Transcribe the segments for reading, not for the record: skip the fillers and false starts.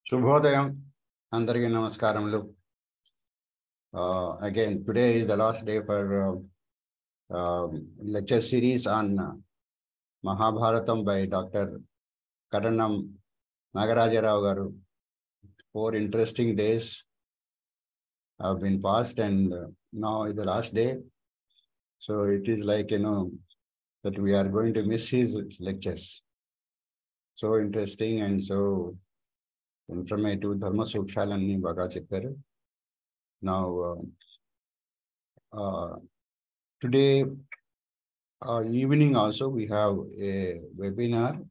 Shubhodayam, Andariki Namaskaramlu. Again, today is the last day for lecture series on Mahabharatam by Dr. Karanam Nagaraja garu. 4 interesting days have been passed and now is the last day. So it is like, that we are going to miss his lectures. So interesting and so informative. Dharma Sukshalanni baga chepparu. Now, today evening also we have a webinar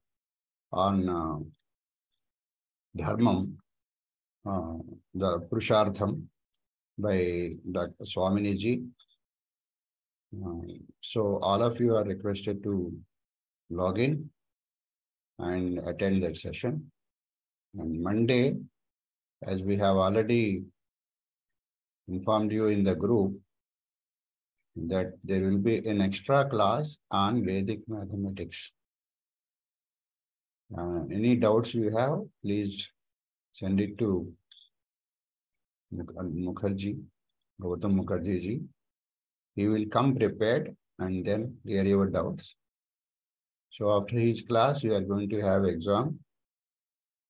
on Dharmam, the Purushartham by Dr. Swaminiji. So all of you are requested to log in and attend that session. And Monday, as we have already informed you in the group, that there will be an extra class on Vedic mathematics. Any doubts you have, please send it to Mukherjee, Gautam Mukherjee ji. He will come prepared and then clear your doubts. So after his class, we are going to have exam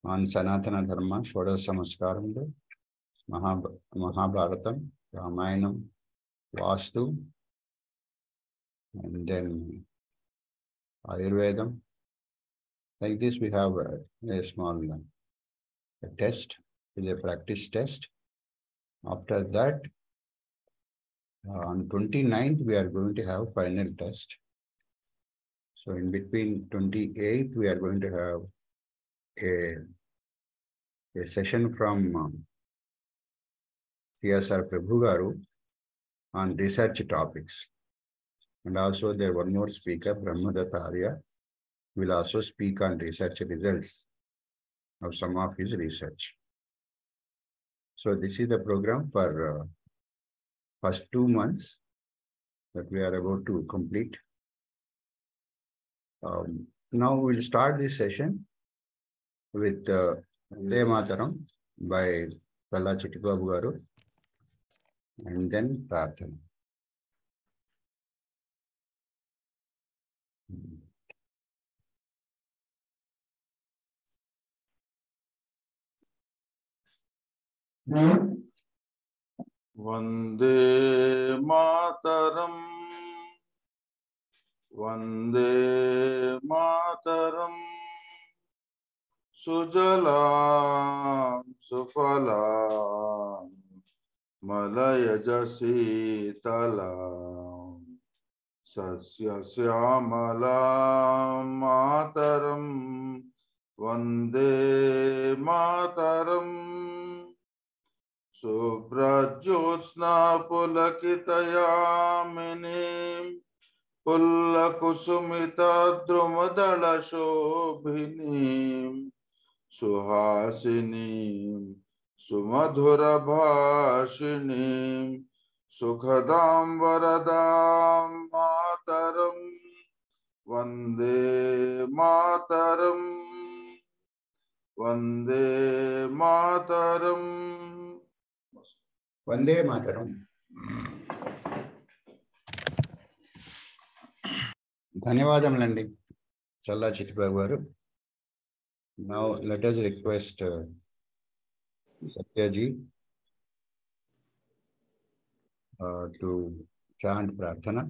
on Sanatana Dharma, Shodas Samaskaram, Mahabharatam, Ramayanam, Vastu, and then Ayurvedam. Like this, we have a small test, a practice test. After that, on 29th, we are going to have final test. So in between 28th, we are going to have a session from CSR Prabhu Garu on research topics. And also there one more speaker, Brahmadatta Arya, will also speak on research results of some of his research. So this is the program for first 2 months that we are about to complete. Now we'll start this session with Vande Mataram by Pralhad Chittibabu Garu and then Prarthana. Vande Mataram, Vande Mataram, Sujalam Sufalam, Malayajasitalam, Sasya Syamalam Mataram, Vande Mataram. Subrajyotsna pulakitayaminim pullakusumita drumadala shobhinim suhasinim sumadhura bhashinim sukhadam varadam mataram vande mataram vande mataram. Vande Mataram. ధన్యవాదములండి చల్లా చిట్టిబాబు గారు. Now let us request Satyaji to chant Prarthana.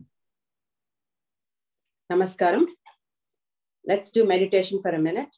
Namaskaram. Let's do meditation for a minute.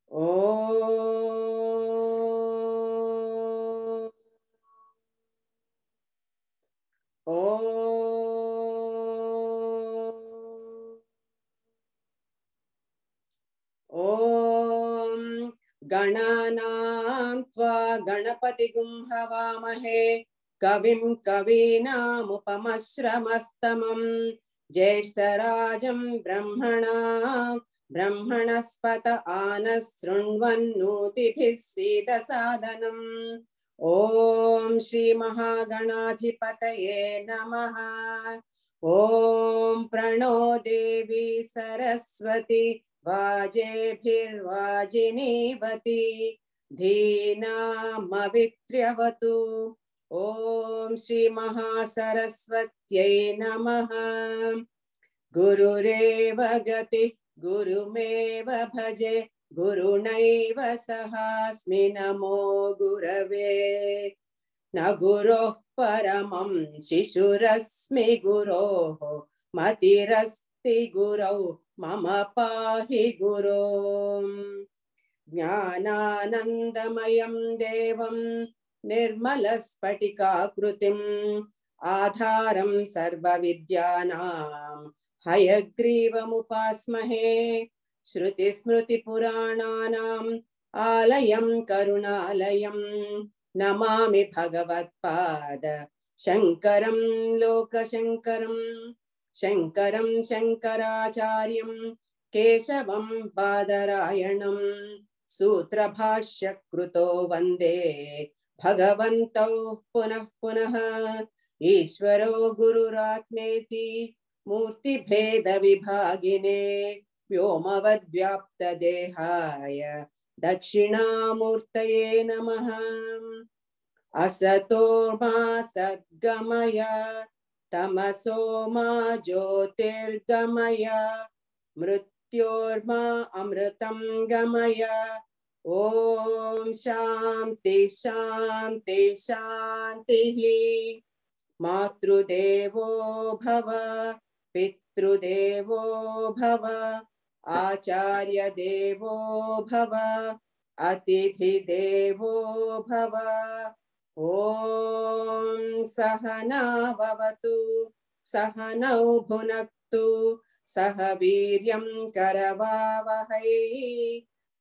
Oh. ॐ गणानां त्वा गणपतिगुं हवामहे कविं कवीनामुपमश्रमस्तमं ज्येष्ठराजं ब्रह्मणस्पत आनः शृण्वन्नोतिभिः सीदसादनम् ॐ श्रीमहागणाधिपतये नमः। ॐ प्रणो देवी सरस्वती वाजेभिर्वाजिनीवती धीनामवित्र्यवतु। ॐ श्रीमहासरस्वत्यै नमः। गुरुरेव गतिः गुरुमेव भजे गुरुणैव सहास्मि नमो गुरवे। न गुरोः परमं शिशुरस्मि गुरोः मतिरस्ति गुरौ मम पाहि गुरो। ज्ञानानन्दमयं देवं निर्मलस्फटिकाकृतिम् आधारं सर्वविद्यानां हयग्रीवमुपास्महे। श्रुतिस्मृतिपुराणानाम् आलयं करुणालयं नमामि भगवत्पाद शङ्करं लोकशङ्करं। शङ्करं शङ्कराचार्यं केशवं बादरायणं सूत्रभाष्यकृतो वन्दे भगवन्तौ पुनः पुनः। ईश्वरो गुरुरात्मेति मूर्तिभेदविभागिने व्योमवद्व्याप्तदेहाय दक्षिणामूर्तये नमः। असतो मा सद्गमय तमसो मा ज्योतिर्गमय मृत्योर्मा अमृतं गमय। ॐ शान्ति शान्ति शान्तिः। मातृदेवो भव पितृदेवो भव आचार्यदेवो भव अतिथिदेवो भव। ॐ सहना भवतु सहनौ भुनक्तु सह वीर्यं करवावहै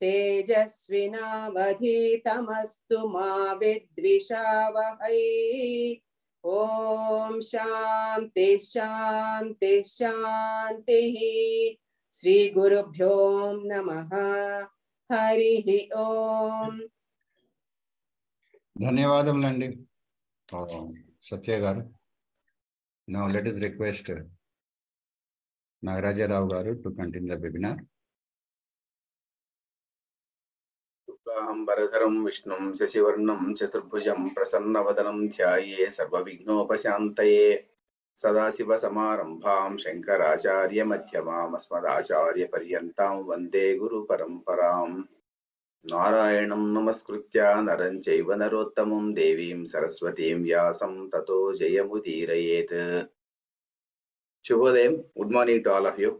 तेजस्विनावधीतमस्तु मा विद्विषावहै। ॐ शान्ति शान्ति शान्तिः। श्री गुरुभ्यो नमः। हरिः ओम्। ధన్యవాదములండి సత్య గారు. Now let us request Nagaraja Rao garu to continue the webinar. शुक्लाम्बरधरं विष्णुं शशिवर्णं चतुर्भुजं प्रसन्नवदनं ध्याये सर्वविघ्नोपशान्तये। सदाशिवसमारम्भां शङ्कराचार्यमध्यमाम् अस्मदाचार्यपर्यन्तां वन्दे गुरुपरम्पराम्। नारायणं नमस्कृत्य नरं चैव नरोत्तमं देवीं सरस्वतीं व्यासं ततो जयमुदीरयेत्। Shubhodayam, good morning to all of you.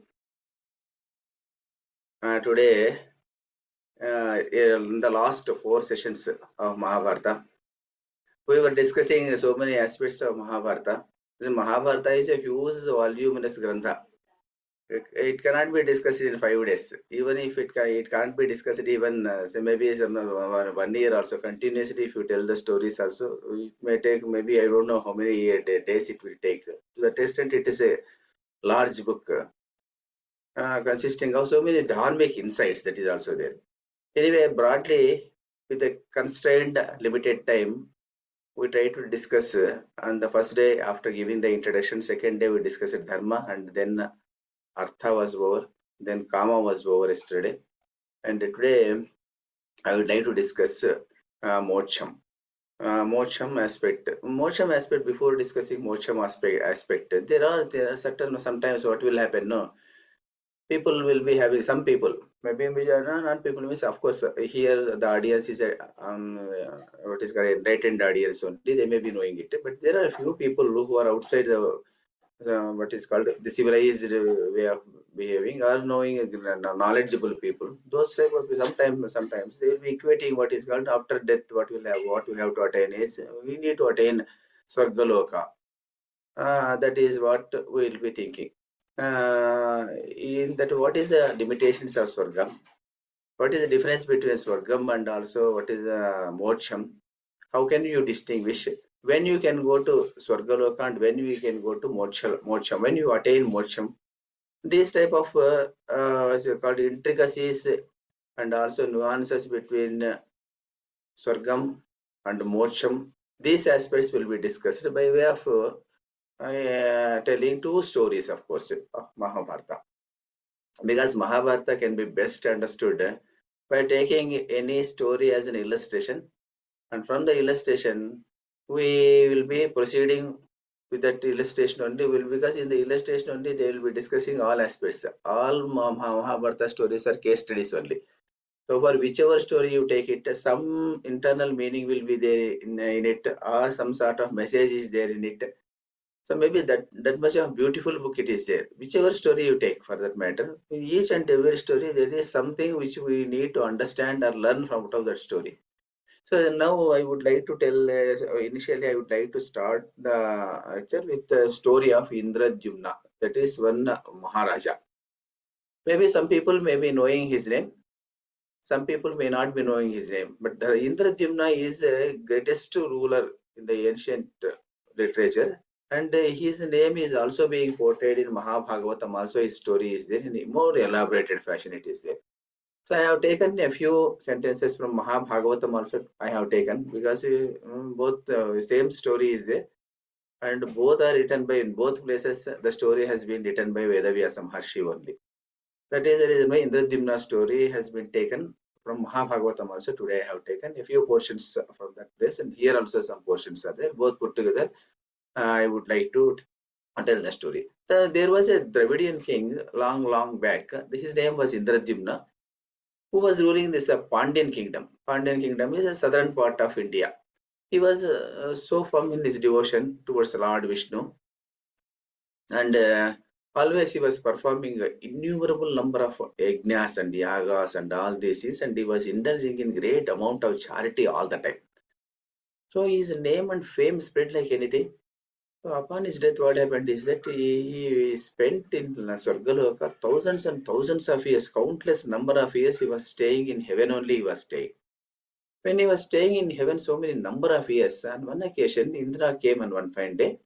Today, in the last 4 sessions of Mahabharata, we were discussing so many aspects of Mahabharata. The Mahabharata is a huge voluminous grantha. It cannot be discussed in 5 days. Even if it can't be discussed even maybe 1 year also continuously. If you tell the stories also, it may take maybe I don't know how many days it will take. To the extent it is a large book consisting of so many dharmic insights that is also there. Anyway, broadly, with the constrained limited time, we try to discuss on the first day after giving the introduction. Second day we discussed dharma, and then artha was over, then kama was over yesterday, and today I would like to discuss mocham. Mocham aspect. Before discussing mocham aspect, there are certain sometimes what will happen. No, people will be having some people. Maybe non people means of course here the audience is what is called enlightened audience only. They may be knowing it, but there are a few people who are outside the what is called the civilized way of behaving, or knowing knowledgeable people. Those type of sometimes they will be equating what is called after death. What we have to attain is we need to attain Swargaloka. That is what we will be thinking. In that, what is the limitations of Swarga? What is the difference between Swargam and also what is Moksham? How can you distinguish when you can go to Swargaloka and when you can go to Moksham? When you attain Moksham, these type of what's it called intricacies and also nuances between Swargam and Moksham, these aspects will be discussed by way of telling two stories, of course, of Mahabharata. Because Mahabharata can be best understood by taking any story as an illustration, and from the illustration, we will be proceeding with that illustration only. Because in the illustration only, they will be discussing all aspects. All Mahabharata stories are case studies only. So for whichever story you take it, some internal meaning will be there in it, or some sort of message is there in it. So maybe that much of beautiful book it is there. Whichever story you take for that matter, in each and every story there is something which we need to understand or learn from out of that story. So now I would like to tell. Initially, I would like to start the lecture with the story of Indradyumna. That is one Maharaja. Maybe some people may be knowing his name. Some people may not be knowing his name, but the Indradyumna is the greatest ruler in the ancient literature, and his name is also being portrayed in Mahabhagavatam. Also, his story is there in a more elaborated fashion. It is there. So I have taken a few sentences from Mahabhagavatam. Also, I have taken because both same story is there, and both are written by in both places. The story has been written by Vedavyasa Maharshi only. That is the reason why Indradyumna story has been taken from Mahabhagavatam. Also today I have taken a few portions from that place, and here also some portions are there. Both put together, I would like to tell the story. There was a Dravidian king long back. His name was Indradyumna, who was ruling this Pandyan kingdom. Pandyan kingdom is a southern part of India. He was so firm in his devotion towards Lord Vishnu, and always he was performing innumerable number of yajnas and yagas and all this, and he was indulging in great amount of charity all the time. So his name and fame spread like anything. So upon his death, what happened is that he spent in Swargaloka thousands and thousands of years, countless number of years. He was staying in heaven only. He was staying. When he was staying in heaven so many number of years, on one occasion, Indra came on one fine day.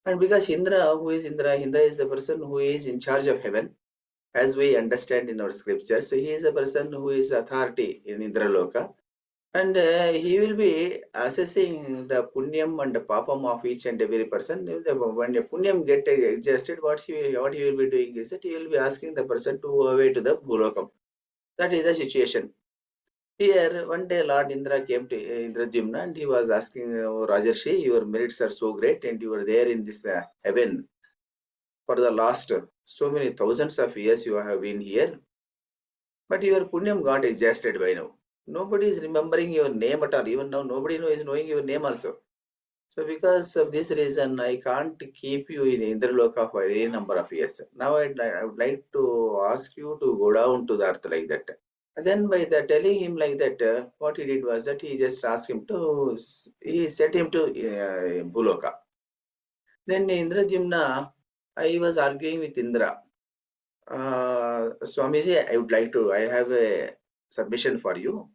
And because Indra, who is Indra? Indra is the person who is in charge of heaven, as we understand in our scriptures. He is a person who is authority in Indraloka, and he will be assessing the punyam and the papam of each and every person. When the punyam get adjusted, what he will be doing is that he will be asking the person to go away to the Bhulokam. That is the situation. Here, one day Lord Indra came to Indradyumna and he was asking, oh, Rajarshi, your merits are so great and you are there in this heaven for the last so many thousands of years you have been here. But your punyam got exhausted by now. Nobody is remembering your name at all. Even now, nobody is knowing your name also. So because of this reason, I can't keep you in Indraloka for any number of years. Now I would like to ask you to go down to the earth like that. And then by the telling him like that, what he did was that he just asked him to, he sent him to Bhuloka. Then Indradyumna, I was arguing with Indra. Swamiji, I have a submission for you.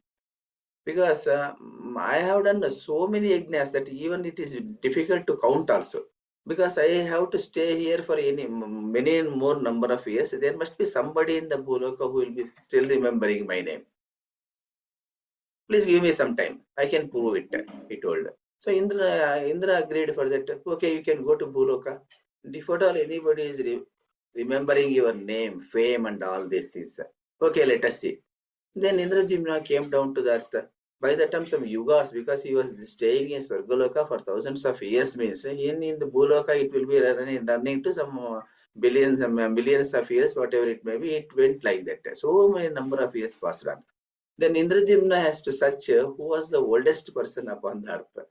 Because I have done so many yajnas that even it is difficult to count also. Because I have to stay here for many more number of years. There must be somebody in the Bhuloka who will be still remembering my name. Please give me some time. I can prove it, he told. So Indra agreed for that. Okay, you can go to Bhuloka. If at all anybody is remembering your name, fame and all this is, okay, let us see. Then Indradyumna came down to that. By the time some yugas, because he was staying in Swargaloka for thousands of years, means in the Bhuloka it will be running to some billions and millions of years, whatever it may be. It went like that. So many number of years passed on. Then Indradyumna has to search who was the oldest person upon the earth.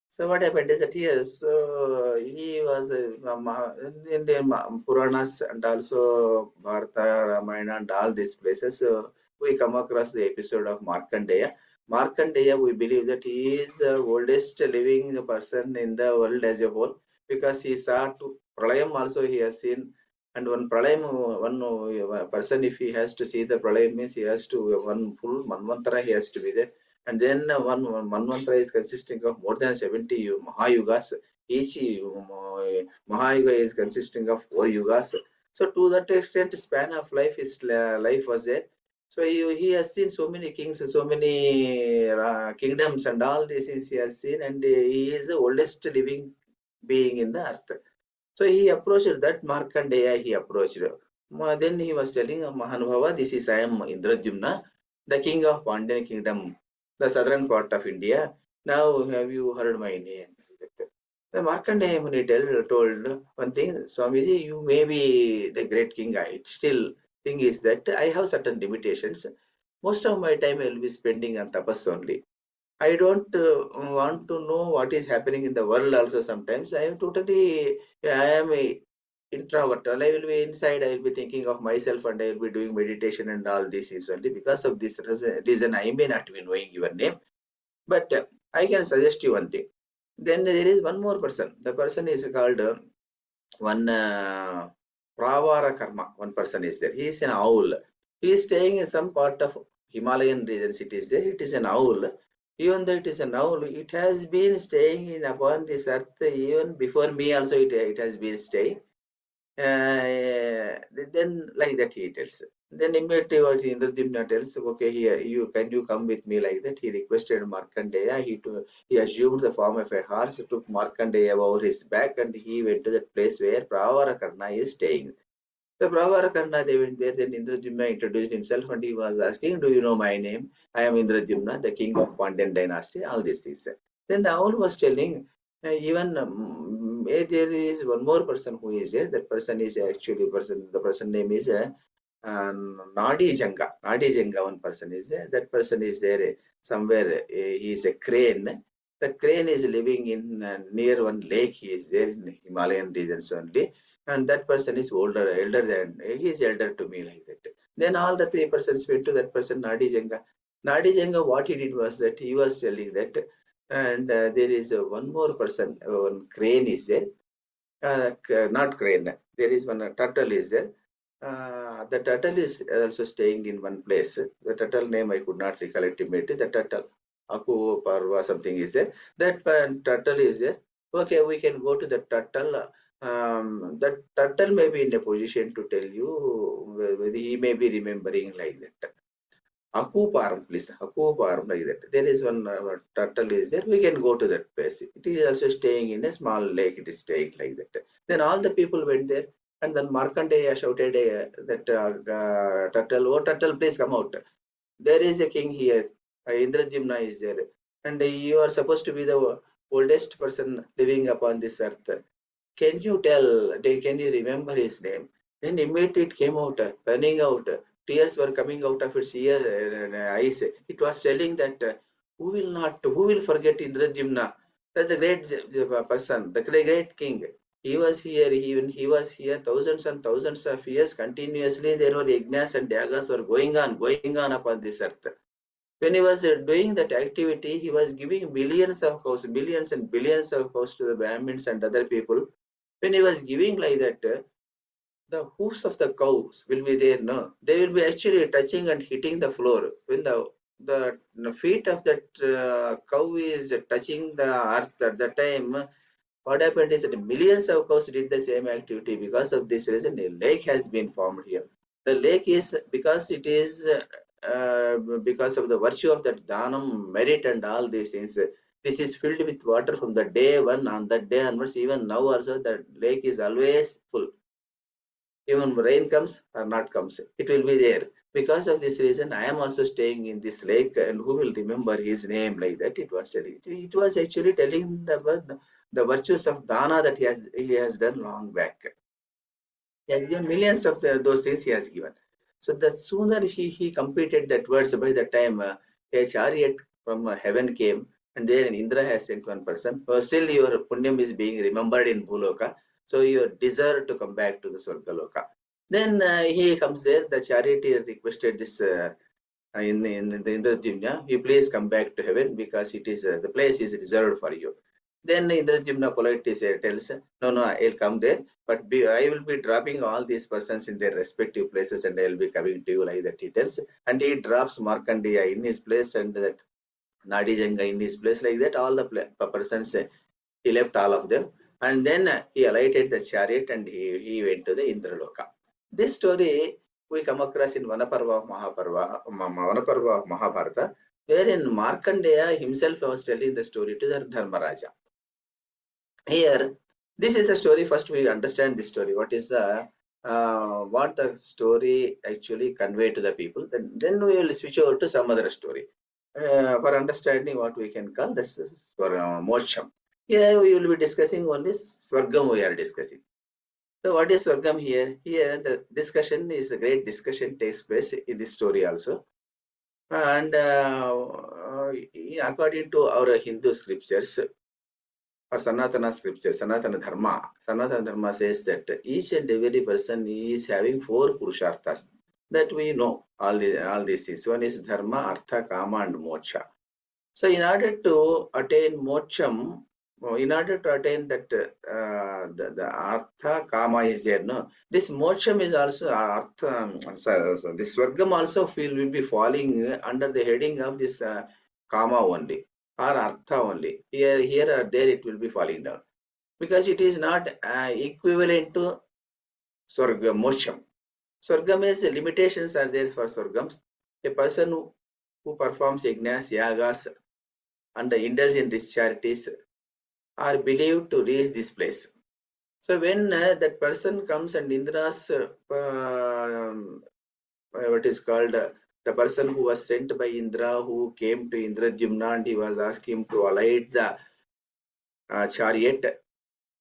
So what happened is that he was in the Puranas and also Bharata, Ramayana and all these places. We come across the episode of Markandeya. Markandeya, we believe that he is the oldest living person in the world as a whole, because he saw to Pralayam also he has seen And one pralayam, one person, if he has to see the pralayam, means he has to, one full manvantara he has to be there. And then one manvantara is consisting of more than 70 Mahayugas. Each Mahayuga is consisting of 4 yugas. So to that extent, span of life was there. So he has seen so many kings, so many kingdoms, and all these things he has seen, and he is the oldest living being in the earth. So he approached that Markandeya, he approached. Then he was telling Mahanubhava, this is I am Indradyumna, the king of Pandyan kingdom, the southern part of India. Now have you heard my name? The Markandeya Muni told one thing, Swamiji, you may be the great king. Still, thing is that I have certain limitations. Most of my time I will be spending on tapas only. I don't want to know what is happening in the world also sometimes. I am a introvert. I will be inside, I will be thinking of myself, and I will be doing meditation and all this is only because of this reason I may not be knowing your name. But I can suggest you one thing. Then there is one more person. The person is called one Pravara Karma. One person is there. He is an owl. He is staying in some part of Himalayan regions. It is there. It is an owl. Even though it is an owl, it has been staying in upon this earth even before me. Also, it has been staying. Then like that he tells. Then immediately what Indradyumna tells, okay, here you come with me, like that. He requested Markandeya. He assumed the form of a horse, took Markandeya over his back, and he went to that place where Pravarakarna is staying. So Pravarakarna, they went there. Then Indradyumna introduced himself, and he was asking, do you know my name? I am Indradyumna, the king of Pandyan dynasty. All these things. Then the owl was telling, even there is one more person who is there. That person is actually the person name is Nadi Janga. Nadi Janga, one person is there. That person is there somewhere. He is a crane. The crane is living in near one lake. He is there in Himalayan regions only. And that person is elder than, he is elder to me, like that. Then all the 3 persons went to that person, Nadi Janga. Nadi Janga, what he did was that he was telling that, and there is one more person, one crane is there. Not crane, there is one turtle is there. The turtle is also staying in one place. The turtle name I could not recollect immediately. The turtle, Aku Parva something is there. That turtle is there. Okay, we can go to the turtle. That turtle may be in a position to tell you whether he may be remembering, like that. Akuparam, please. Akuparam, like that. There is one turtle is there. We can go to that place. It is also staying in a small lake. It is staying like that. Then all the people went there, and then Markandeya shouted that turtle, oh turtle, please come out. There is a king here. Indradyumna is there, and you are supposed to be the oldest person living upon this earth. Can you tell? Can you remember his name? Then immediately it came out, running out. Tears were coming out of its eyes. It was telling that who will forget Indradyumna? That's the great person, the great king. He was here, he was here thousands and thousands of years continuously. There were yajnas and yagas were going on upon this earth. When he was doing that activity, he was giving millions of cows, millions and billions of cows to the Brahmins and other people. When he was giving like that, the hoofs of the cows will be there, no? They will be actually touching and hitting the floor. When the feet of that cow is touching the earth at that time, what happened is that millions of cows did the same activity. Because of this reason, a lake has been formed here. The lake is because it is because of the virtue of that dhanam, merit and all these things. This is filled with water from the day one. On that day onwards, even now also, the lake is always full. Even rain comes or not comes, it will be there. Because of this reason, I am also staying in this lake, and who will remember his name, like that. It was telling. It was actually telling the virtues of dana that he has done long back. He has given millions of those things he has given. So the sooner he completed that words, by the time a chariot from heaven came, and there Indra has sent one person. Still your punyam is being remembered in Bhuloka, so you deserve to come back to the Swargaloka. Then he comes there. The charioteer requested this in the Indradyumna, you please come back to heaven, because it is the place is reserved for you. Then Indrajimna politely tells, no, I'll come there, but I will be dropping all these persons in their respective places and I'll be coming to you, like that he tells. And he drops Markandeya in his place and that Nadijanga in his place, like that. All the persons, he left all of them. And then he alighted the chariot and he went to the Indraloka. This story we come across in Vanaparva of Mahabharata, wherein Markandeya himself was telling the story to the Dharmaraja. Here, this is the story. First, we understand this story. What is the what the story actually conveyed to the people? Then we will switch over to some other story for understanding what we can call this for moksha. Here we will be discussing only Swargam. We are discussing. So, what is Swargam here? Here, the discussion is a great discussion takes place in this story also. And according to our Hindu scriptures, or Sanatana scripture, Sanatana Dharma says that each and every person is having 4 Purusharthas that we know all these things. One is Dharma, Artha, Kama and Moksha. So in order to attain Moksham, in order to attain that the Artha, Kama is there, no? This Moksham is also Artha, so this Swargam also will be falling under the heading of this Kama only, or Artha only. Here or there it will be falling down, because it is not equivalent to Swargam, Moksham. Swargam is limitations are there for Swargams. A person who performs yajnas, yagas, and indulge in rich charities are believed to reach this place. So when that person comes and Indra's what is called the person who was sent by Indra, who came to Indrajimna and he was asking him to alight the chariot,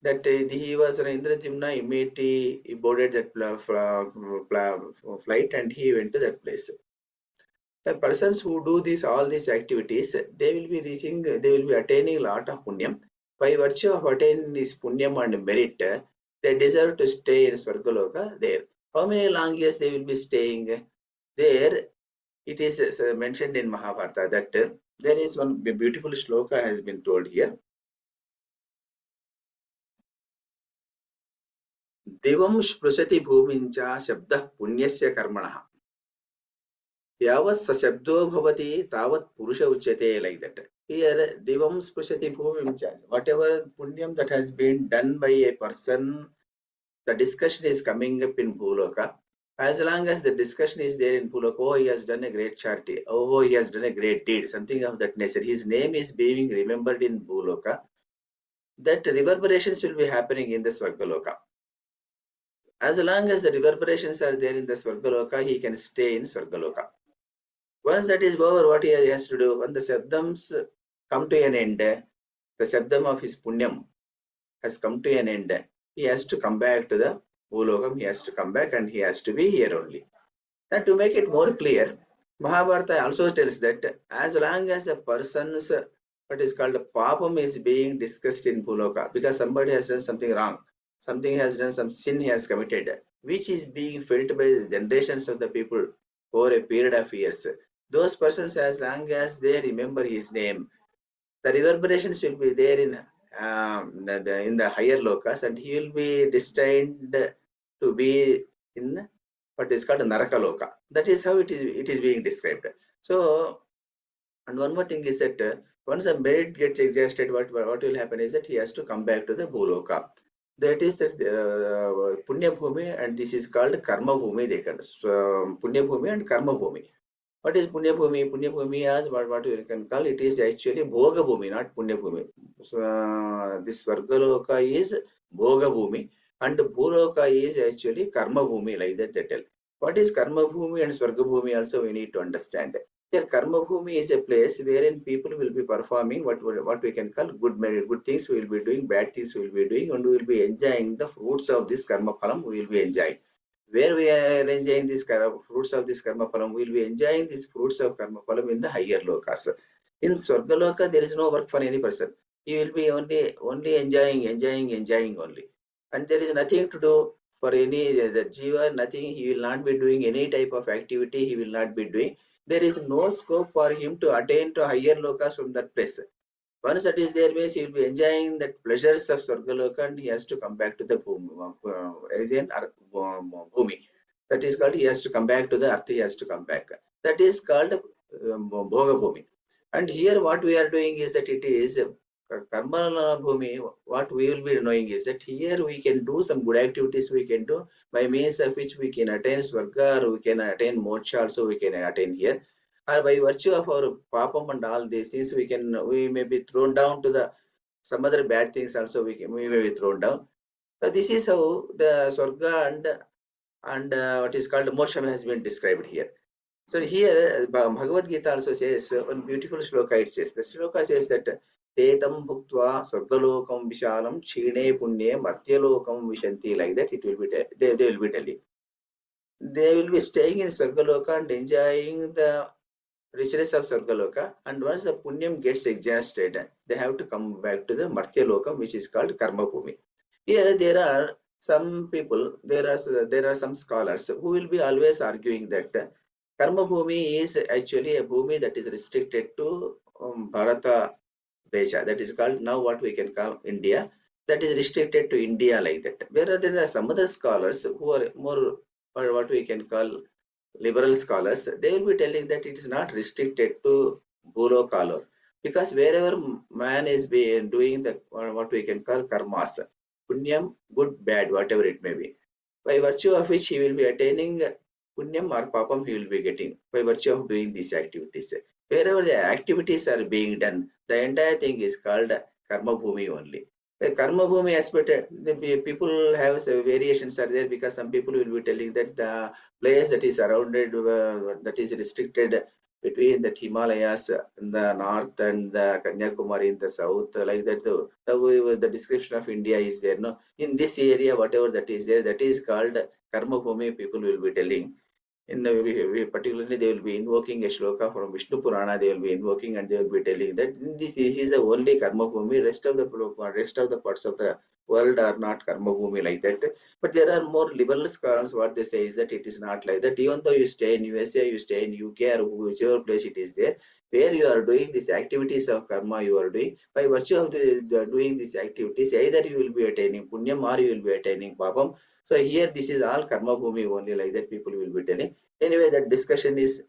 that he was Indrajimna, immediately he boarded that flight and he went to that place. The persons who do all these activities, they will be attaining a lot of punyam. By virtue of attaining this punyam and merit, they deserve to stay in Swargaloka there. How many long years they will be staying there? It is mentioned in Mahabharata that there is one beautiful shloka has been told here. Divam sprusati bhumincha shabda punyasya karmanaha. Yavat sashabdo bhavati tavat purusha uchyate, like that. Here, divam sprusati bhumimcha. Whatever punyam that has been done by a person, the discussion is coming up in Bhuloka. As long as the discussion is there in Bhuloka, oh, he has done a great charity, oh, he has done a great deed, something of that nature. His name is being remembered in Bhuloka. That reverberations will be happening in the Swargaloka. As long as the reverberations are there in the Swargaloka, he can stay in Swargaloka. Once that is over, what he has to do? When the Sabdams come to an end, the Sabdam of his Punyam has come to an end, he has to come back to the Bhulokam, he has to come back and he has to be here only. And to make it more clear, Mahabharata also tells that as long as the person's what is called papam is being discussed in Bhuloka, because somebody has done something wrong, something has done, some sin he has committed, which is being felt by the generations of the people over a period of years. Those persons, as long as they remember his name, the reverberations will be there in the higher lokas, and he will be destined to be in what is called Naraka Loka. That is how it is being described. So, and one more thing is that once a merit gets exhausted, what will happen is that he has to come back to the Bhuloka. That is the Punya Bhumi, and this is called Karma Bhumi. They can Punya Bhumi and Karma Bhumi. What is Punya Bhumi? Punya Bhumi as what we can call it is actually Bhoga Bhumi, not Punya Bhumi. So, this Vargaloka is Bhoga Bhumi and Bhuloka is actually Karma Bhumi, like that they tell. What is Karma Bhumi and Swarga Bhumi also we need to understand. Here Karma Bhumi is a place wherein people will be performing what we can call good things we will be doing, bad things we will be doing, and we will be enjoying the fruits of this Karma Phalam we will be enjoying. Where we are enjoying these fruits of this karma phalam, we will be enjoying these fruits of karma phalam in the higher lokas. In Swargaloka, there is no work for any person. He will be only enjoying only. And there is nothing to do for any the jiva, nothing. He will not be doing any type of activity. He will not be doing. There is no scope for him to attain to higher lokas from that place. Once that is there means he will be enjoying the pleasures of Swargaloka and he has to come back to the Bhumi. That is called he has to come back to the earth, he has to come back. That is called Bhoga Bhumi. And here what we are doing is that it is Karma Bhumi. What we will be knowing is that here we can do some good activities we can do by means of which we can attain Swarga or we can attain Moksha also we can attain here. Or by virtue of our papam and all these things we may be thrown down to the some other bad things also we may be thrown down. So this is how the Swarga and what is called Moksha has been described here. So here Bhagavad Gita also says one beautiful shloka. It says the shloka says that Tetam bhuktva swargalokam vishalam chine punye martyalokam vishanti, like that it will be they will be telling. They will be staying in Swargaloka and enjoying the richness of Swargaloka, and once the punyam gets exhausted, they have to come back to the Martyalokam, which is called Karma Bhumi. Here there are some people, there are some scholars who will be always arguing that Karma Bhumi is actually a Bhumi that is restricted to Bharata Desha, that is called now what we can call India, that is restricted to India like that. Whereas there are some other scholars who are more, or what we can call liberal scholars, they will be telling that it is not restricted to Bhulokalor, because wherever man is doing the what we can call karmas, punyam, good, bad, whatever it may be, by virtue of which he will be attaining punyam or papam, he will be getting by virtue of doing these activities. Wherever the activities are being done, the entire thing is called karma bhumi only. The karma bhumi aspect, the people have variations are there, because some people will be telling that the place that is surrounded, that is restricted between the Himalayas in the north and the Kanyakumari in the south, like that. The description of India is there. No, in this area, whatever that is there, that is called karma bhumi. People will be telling. Particularly they will be invoking a shloka from Vishnu Purana. They will be invoking and they will be telling that this is the only karma bhumi. Rest of the parts of the world are not karma bhumi like that. But there are more liberal scholars. What they say is that it is not like that. Even though you stay in USA, you stay in UK or whichever place it is there, where you are doing these activities of karma, you are doing by virtue of the doing these activities, either you will be attaining punyam or you will be attaining papam. So here this is all karma bhumi only, like that people will be telling. Anyway, that discussion is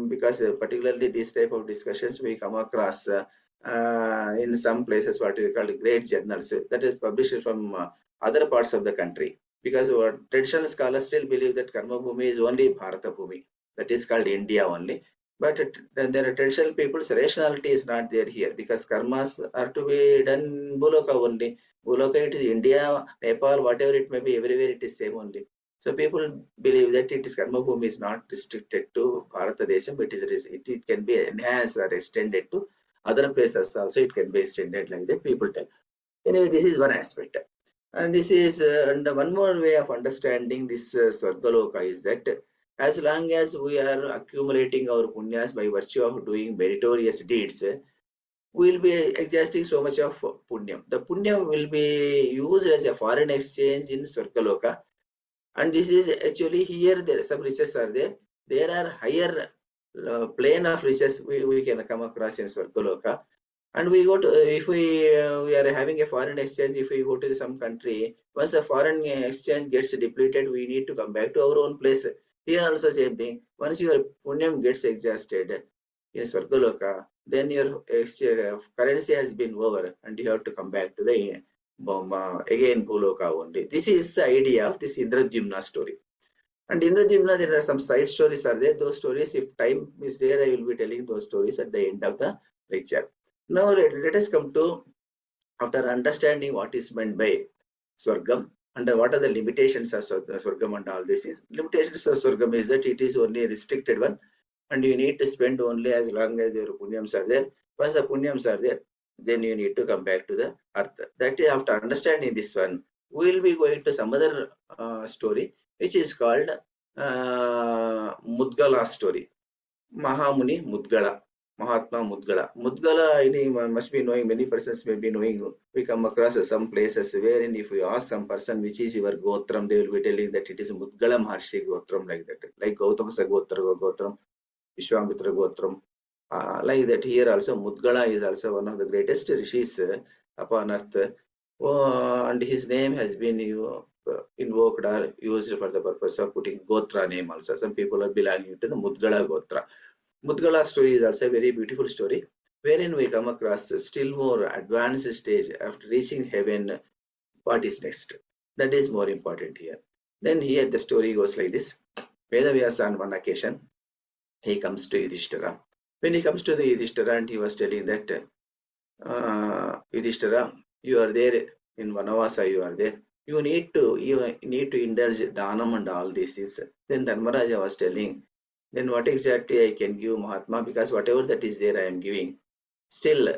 because particularly this type of discussions we come across in some places what we call great journals that is published from other parts of the country, because our traditional scholars still believe that karma bhumi is only Bharata bhumi, that is called India only. But there are traditional people's rationality is not there here, because karmas are to be done Bhuloka only. Bhuloka, it is India, Nepal, whatever it may be, everywhere it is same only. So people believe that it is karma bhumi is not restricted to Bharata Desham, it can be enhanced or extended to other places also, it can be extended like that, people tell. Anyway, this is one aspect. And this is and one more way of understanding this Swargaloka is that as long as we are accumulating our punyas by virtue of doing meritorious deeds, we will be exhausting so much of punyam. The punyam will be used as a foreign exchange in Swargaloka. And this is actually here there some riches are there. There are higher plane of riches we can come across in Swargaloka. And we go to, if we are having a foreign exchange, if we go to some country, once the foreign exchange gets depleted, we need to come back to our own place. Here also same thing. Once your punyam gets exhausted in Swargaloka, then your currency has been over and you have to come back to the again Bhuloka only. This is the idea of this Indradyumna story. And Indradyumna, there are some side stories are there. Those stories, if time is there, I will be telling those stories at the end of the lecture. Now let us come to, after understanding what is meant by Swargam and what are the limitations of Swargam and all this is. Limitations of Swargam is that it is only a restricted one and you need to spend only as long as your punyams are there. Once the punyams are there, then you need to come back to the earth. That is, after understanding this one, we will be going to some other story which is called Mudgala story. Mahamuni Mudgala. Mahatma Mudgala. Mudgala, must be knowing, many persons may be knowing. We come across some places wherein if we ask some person which is your Gotram, they will be telling that it is Mudgala Maharshi Gotram, like that. Like Gautama Gotra Gotram, Vishwamitra Gotram, Like that here also Mudgala is also one of the greatest rishis upon earth. And his name has been invoked or used for the purpose of putting Gotra name also. Some people are belonging to the Mudgala Gotra. Mudgala story is also a very beautiful story, wherein we come across a still more advanced stage after reaching heaven. What is next? That is more important here. Then here the story goes like this. Vedavyasa on one occasion, he comes to Yudhishthira. When he comes to the Yudhishthira and he was telling that, Yudhishthira, you are there in Vanavasa, you are there. You need to indulge Dhanam and all these things. Then Dharmaraja was telling, then what exactly I can give Mahatma, because whatever that is there I am giving. Still,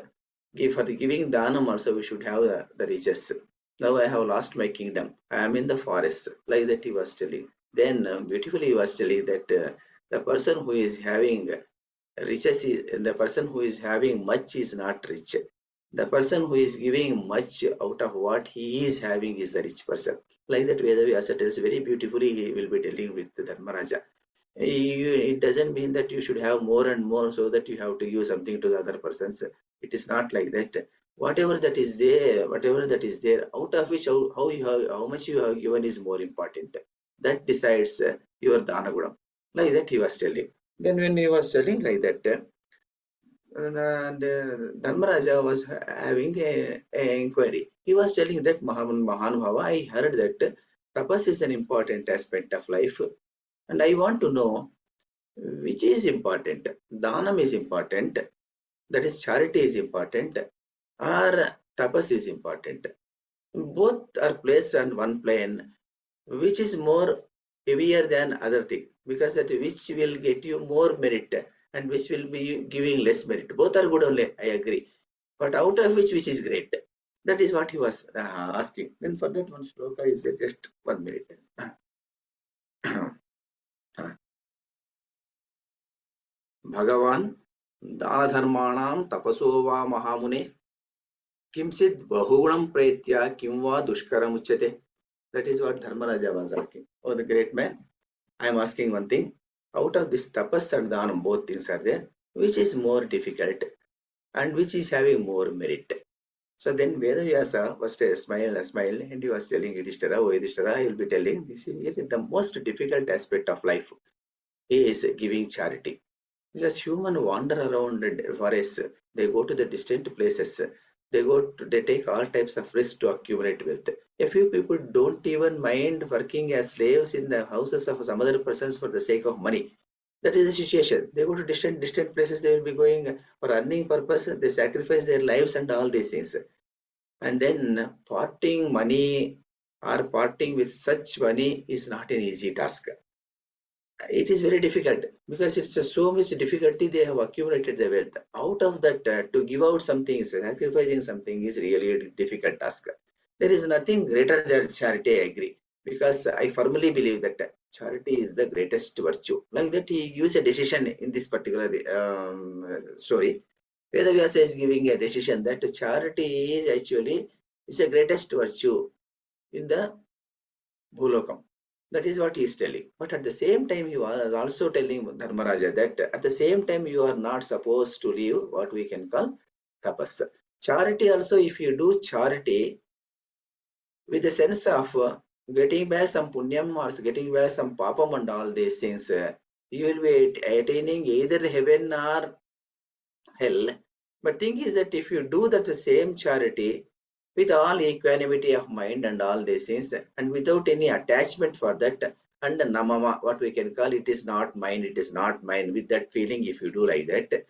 for the giving Dhanam also we should have the riches. Now I have lost my kingdom. I am in the forest. Like that he was telling. Then beautifully he was telling that the person who is having riches is the person who is having much is not rich. The person who is giving much out of what he is having is a rich person. Like that Vedavyasa tells very beautifully, he will be telling with Dharmaraja. It doesn't mean that you should have more and more so that you have to give something to the other persons. It is not like that. Whatever that is there, out of which how much you have given is more important. That decides your Dana Gudam. Like that he was telling. Then when he was telling like that, Dharmaraja was having a inquiry. He was telling that Mahanubhava, I heard that tapas is an important aspect of life, and I want to know which is important. Dhanam is important, that is charity is important, or tapas is important. Both are placed on one plane. Which is more heavier than other thing, because that which will get you more merit and which will be giving less merit. Both are good only, I agree. But out of which is great? That is what he was asking. Then for that one shloka is just 1 minute. Bhagavan dana dharmanam tapaso va mahamune kimsid bahugunam pretya kimva dushkaram uchyate. That is what Dharmaraja was asking. Oh, the great man, I am asking one thing. Out of this tapas and dhanam, both things are there. Which is more difficult and which is having more merit? So then Vedavyasa was a smile, and he was telling Yudhishthira, oh Yudhishthira, I will be telling, this is the most difficult aspect of life is giving charity. Because human wander around the forests, they go to the distant places, they take all types of risks to accumulate wealth. A few people don't even mind working as slaves in the houses of some other persons for the sake of money. That is the situation. They go to distant places, they will be going for earning purpose, they sacrifice their lives and all these things. And then parting money or parting with such money is not an easy task. It is very difficult because it's so much difficulty they have accumulated the wealth. Out of that, to give out something, sacrificing something is really a difficult task. There is nothing greater than charity, I agree, because I firmly believe that charity is the greatest virtue. Like that, he gives a decision in this particular story. Vedavyasa is giving a decision that charity is actually the greatest virtue in the Bhulokam. That is what he is telling. But at the same time, he was also telling Dharmaraja that at the same time, you are not supposed to leave what we can call tapas. Charity also, if you do charity with the sense of getting back some punyam or getting back some papam and all these things, you will be attaining either heaven or hell. But thing is that if you do that the same charity with all equanimity of mind and all these things, and without any attachment for that, and namama, what we can call it is not mine, it is not mine, with that feeling, if you do like that,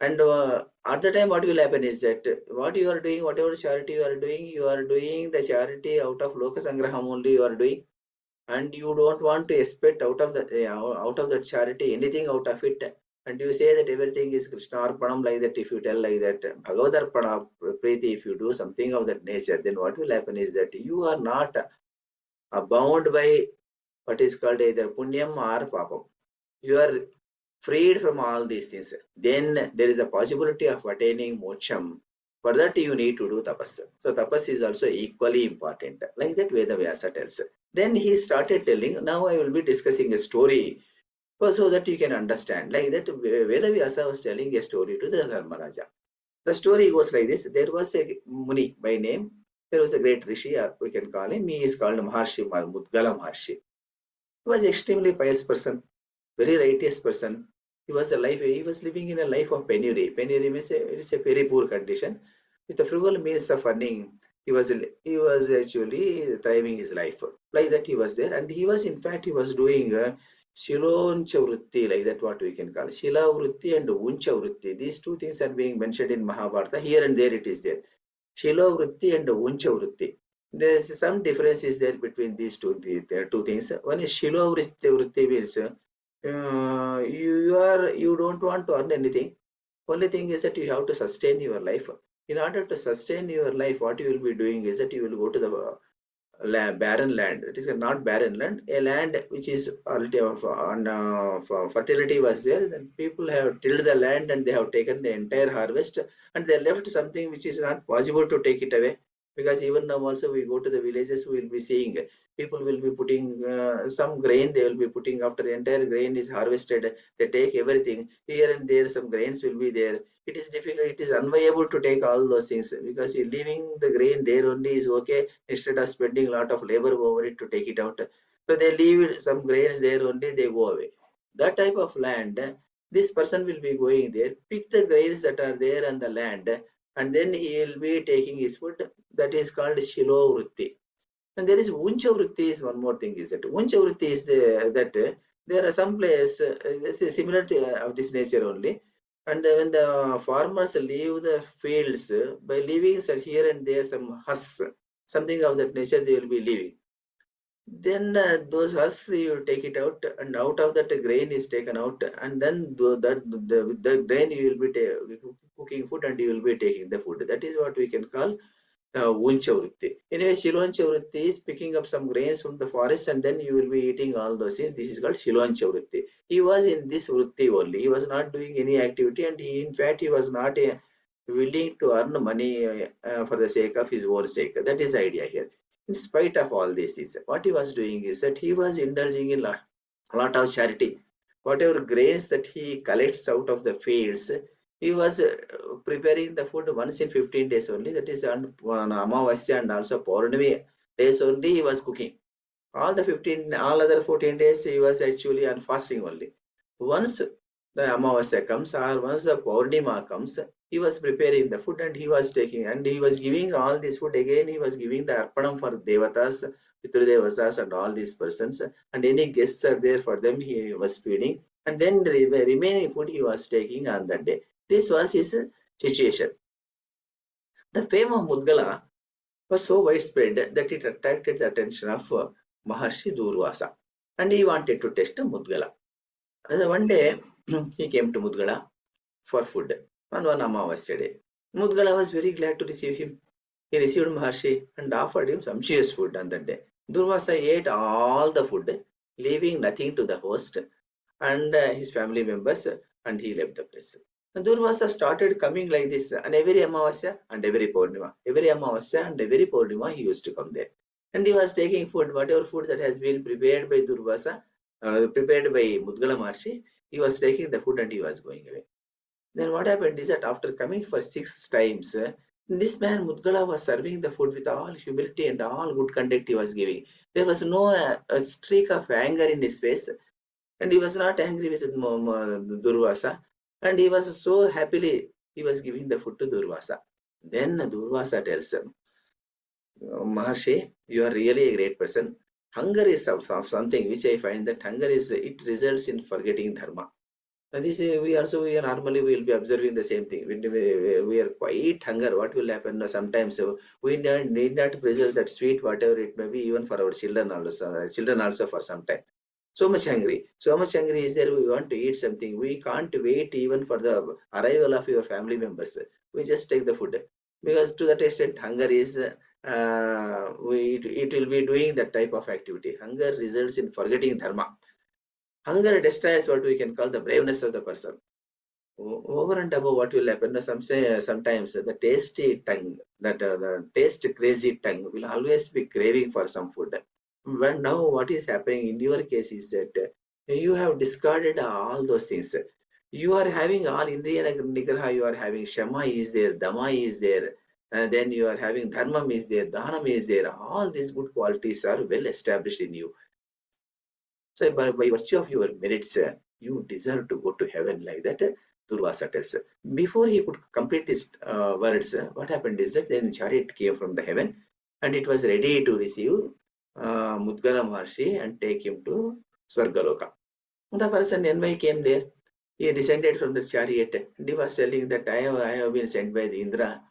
and at the time what will happen is that what you are doing, whatever charity you are doing the charity out of lokasangraham only you are doing, and you don't want to expect out of that charity anything out of it, and you say that everything is Krishna Arpanam, like that. If you tell like that Bhagavad Arpana Preeti, if you do something of that nature, then what will happen is that you are not bound by what is called either punyam or papam. You are freed from all these things. Then there is a possibility of attaining moksham. For that you need to do tapas. So tapas is also equally important. Like that Vedavyasa tells. Then he started telling, now I will be discussing a story so that you can understand. Like that, Vedavyasa was telling a story to the Dharmaraja. The story goes like this. There was a Muni by name. There was a great Rishi, or we can call him. He is called Maharshi, Mudgala Maharshi. He was extremely pious person, very righteous person. He was living in a life of penury. Penury means it is a very poor condition. With the frugal means of earning, he was actually thriving his life. Like that he was there, and he was in fact he was doing Shiloncha Vritti, like that what we can call Shila Vritti and Uncha Vritti. These two things are being mentioned in Mahabharata. Here and there it is there. Shila Vritti and Uncha Vritti. There is some difference is there between these two things. One is Shilo Vritti means you don't want to earn anything. Only thing is that you have to sustain your life. In order to sustain your life, what you will be doing is that you will go to the barren land. It is not barren land, a land which is fertility was there. Then people have tilled the land and they have taken the entire harvest, and they left something which is not possible to take it away. Because even now also we go to the villages, we will be seeing people will be putting some grain, they will be putting after the entire grain is harvested, they take everything. Here and there some grains will be there. It is difficult, it is unviable to take all those things, because leaving the grain there only is okay, instead of spending a lot of labor over it to take it out. So they leave some grains there only, they go away. That type of land, this person will be going there, pick the grains that are there on the land, and then he will be taking his food. That is called Shilo Vritti. And there is Uncha Vritti is one more thing is that Uncha Vritti is that there are some places similar to, of this nature only. And when the farmers leave the fields, by leaving here and there some husks, something of that nature they will be leaving. Then those husks you take it out, and out of that grain is taken out, and then the grain you will be cooking food, and you will be taking the food. That is what we can call Uncha Vritti. Anyway, Shiloncha Vritti is picking up some grains from the forest, and then you will be eating all those things. This is called Shiloncha Vritti. He was in this Vritti only. He was not doing any activity, and in fact he was not willing to earn money for the sake of his own sake. That is the idea here. In spite of all this, what he was doing is that he was indulging in a lot of charity. Whatever grains that he collects out of the fields, he was preparing the food once in 15 days only. That is on Amavasya and also Purnami days only he was cooking. All other 14 days he was actually on fasting only. Once the Amavasya comes or once the Purnima comes, he was preparing the food and he was taking, and he was giving all this food again. He was giving the Arpanam for Devatas, Pitrudevasas and all these persons, and any guests are there for them, he was feeding, and then the remaining food he was taking on that day. This was his situation. The fame of Mudgala was so widespread that it attracted the attention of Maharshi Durvasa, and he wanted to test Mudgala. One day he came to Mudgala for food on one Amavasya day. Mudgala was very glad to receive him. He received Maharshi and offered him sumptuous food on that day. Durvasa ate all the food, leaving nothing to the host and his family members, and he left the place. And Durvasa started coming like this on every Amavasya and every Purnima. Every Amavasya and every Purnima he used to come there. And he was taking food, whatever food that has been prepared by Durvasa, prepared by Mudgala Maharshi, he was taking the food and he was going away. Then what happened is that after coming for 6 times, this man Mudgala was serving the food with all humility and all good conduct he was giving. There was no a streak of anger in his face, and he was not angry with Durvasa, and he was so happily he was giving the food to Durvasa. Then Durvasa tells him, Maharshi, you are really a great person. Hunger is something which I find that hunger is, it results in forgetting dharma. And this we normally will be observing the same thing. We are quite hunger. What will happen sometimes? We need not preserve that sweet, whatever it may be, even for our children also for some time. So much hungry is there. We want to eat something. We can't wait even for the arrival of your family members. We just take the food, because to that extent hunger is it will be doing that type of activity. Hunger results in forgetting dharma. Hunger destroys what we can call the braveness of the person. Over and above, what will happen? Sometimes the tasty tongue, the taste crazy tongue will always be craving for some food. But now what is happening in your case is that You have discarded all those things. You are having all Indriya Nigraha, you are having Shama is there, Dama is there, then you are having Dharmam is there, Dhanam is there. All these good qualities are well established in you. So by virtue of your merits, you deserve to go to heaven, like that Durvasa tells. Before he could complete his words, what happened is that then chariot came from the heaven and it was ready to receive Mudgala Maharshi and take him to Swargaloka. The person Envai came there. He descended from the chariot and he was telling that I have been sent by the Indra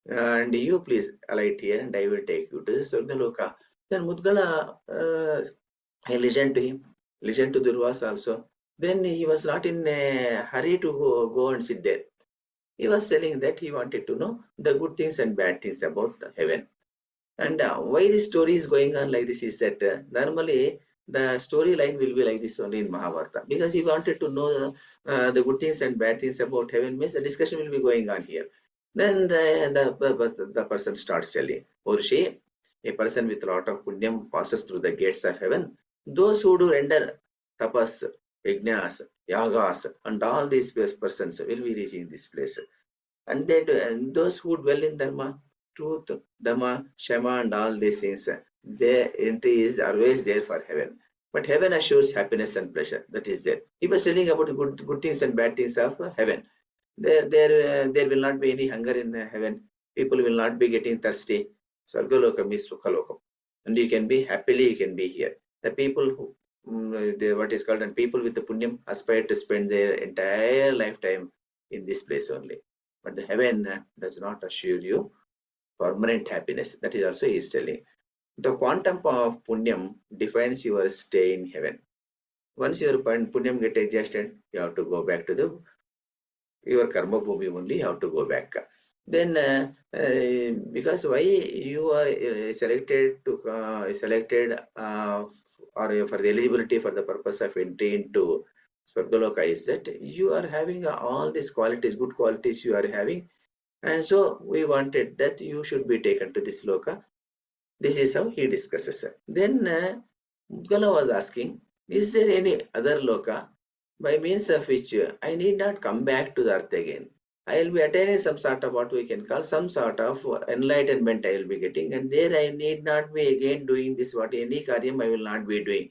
and you please alight here and I will take you to the Swargaloka. Then Mudgala, I listened to him, listened to Durvasa also. Then he was not in a hurry to go and sit there. He was telling that he wanted to know the good things and bad things about heaven. And why this story is going on like this is that normally the storyline will be like this only in Mahabharata, because he wanted to know the good things and bad things about heaven, means the discussion will be going on here. Then the person starts telling, Urshi, a person with a lot of punyam passes through the gates of heaven. Those who do render tapas, yajnas, yagas, and all these persons will be reaching this place. And those who dwell in Dharma, truth, Dhamma, Shama, and all these things, their entry is always there for heaven. But heaven assures happiness and pleasure. That is there. He was telling about good things and bad things of heaven. There will not be any hunger in heaven. People will not be getting thirsty. Swargalokam is Sukhalokam. And you can be happily, you can be here. The people who, what is called, and people with the punyam aspire to spend their entire lifetime in this place only. But the heaven does not assure you permanent happiness. That is also he is telling. The quantum of punyam defines your stay in heaven. Once your punyam get adjusted, you have to go back to your karma bhumi only, you have to go back. Then because why you are selected or for the eligibility for the purpose of entry into Swargaloka is that you are having all these qualities, good qualities you are having, and so we wanted that you should be taken to this loka. This is how he discusses. Then Mudgala was asking, is there any other loka by means of which I need not come back to the earth again? I will be attaining some sort of what we can call some sort of enlightenment I will be getting, and there I need not be again doing this, what any karyam I will not be doing.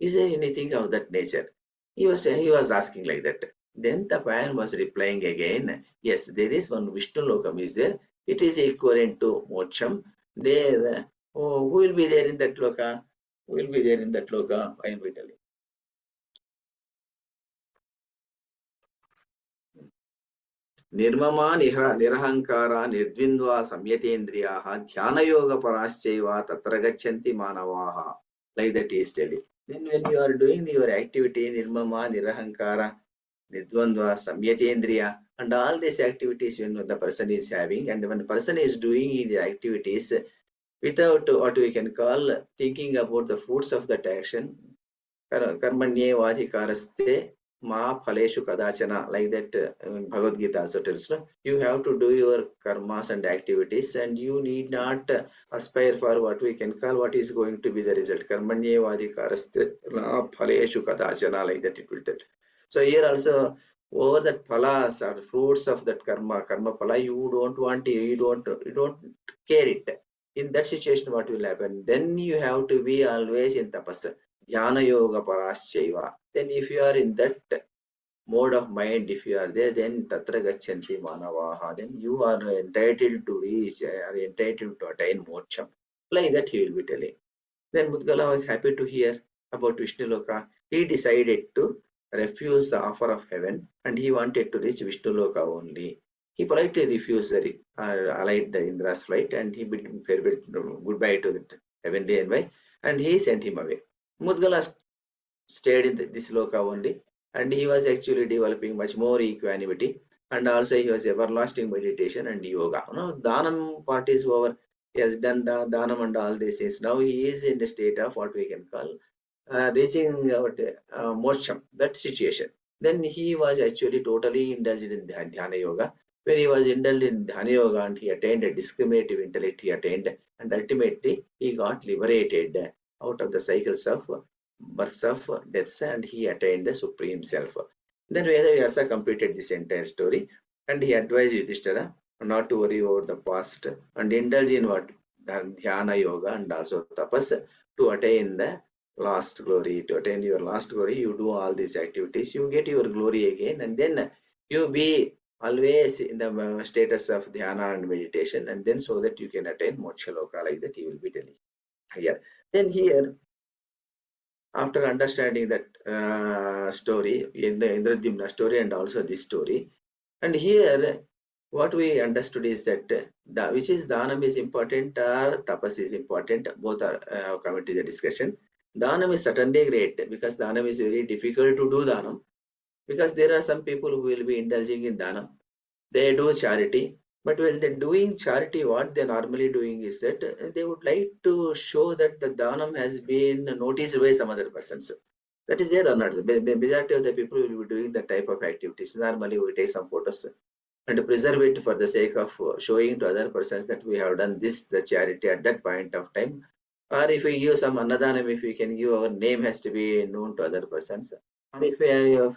Is there anything of that nature? He was asking like that. Then the man was replying again, yes, there is one Vishnu Lokam is there. It is equivalent to Mocham. There, who will be there in that Loka? Who will be there in that Loka? I will be telling. Nirmama nirahankara nirdvindva samyatendriyaha dhyana yoga paraschaiva tatra gachanti manavaha. Like that he is telling. Then when you are doing your activity, nirmama, nirahankara, nidvandva, samyatendriya, and all these activities when the person is having, and when the person is doing the activities without what we can call thinking about the fruits of that action, karmanye vadhikaraste ma phaleshu kadachana, like that Bhagavad Gita also tells, no? You have to do your karmas and activities and you need not aspire for what we can call what is going to be the result. Karmanye vadhikaraste ma phaleshu kadachana, like that it will tell. So here also over that phalas or fruits of that karma phala, you don't want, you don't care it. In that situation what will happen? Then you have to be always in tapasa. Dhyana yoga paraschaiva. Then if you are in that mode of mind, if you are there, then tatra gachanti manavaha. Then you are entitled to reach, are entitled to attain moksha. Like that he will be telling. Then Mudgala was happy to hear about Vishnu Loka. He decided to refuse the offer of heaven and he wanted to reach Vishnu Loka only. He politely refused the allied the Indra's flight and he bid him farewell, goodbye to the heavenly envoy, and he sent him away. Mudgala stayed in this loka only, and he was actually developing much more equanimity, and also he was everlasting meditation and yoga. Now Dhanam part is over. He has done the Dhanam and all these things. Now he is in the state of what we can call reaching moksha, that situation. Then he was actually totally indulged in Dhyana yoga. When he was indulged in Dhyana yoga and he attained a discriminative intellect, he attained, and ultimately he got liberated out of the cycles of births of deaths, and he attained the supreme self. Then Vyasa completed this entire story, and he advised Yudhishthira not to worry over the past and indulge in what? Dhyana yoga and also tapas to attain the last glory. To attain your last glory, you do all these activities, you get your glory again, and then you be always in the status of dhyana and meditation, and then so that you can attain moksha loka, like that he will be telling here. Then here, after understanding that story, in the Indradyumna story and also this story, and here what we understood is that which is dhanam is important or tapas is important, both are coming to the discussion. Dhanam is certainly great, because dhanam is very difficult to do dhanam, because there are some people who will be indulging in dhanam. They do charity, but when they're doing charity, what they're normally doing is that they would like to show that the dhanam has been noticed by some other persons. That is there or not. The majority of the people will be doing that type of activities. Normally, we take some photos and preserve it for the sake of showing to other persons that we have done this, the charity at that point of time. Or if we give some annadanam, if we can give, our name has to be known to other persons. Or if we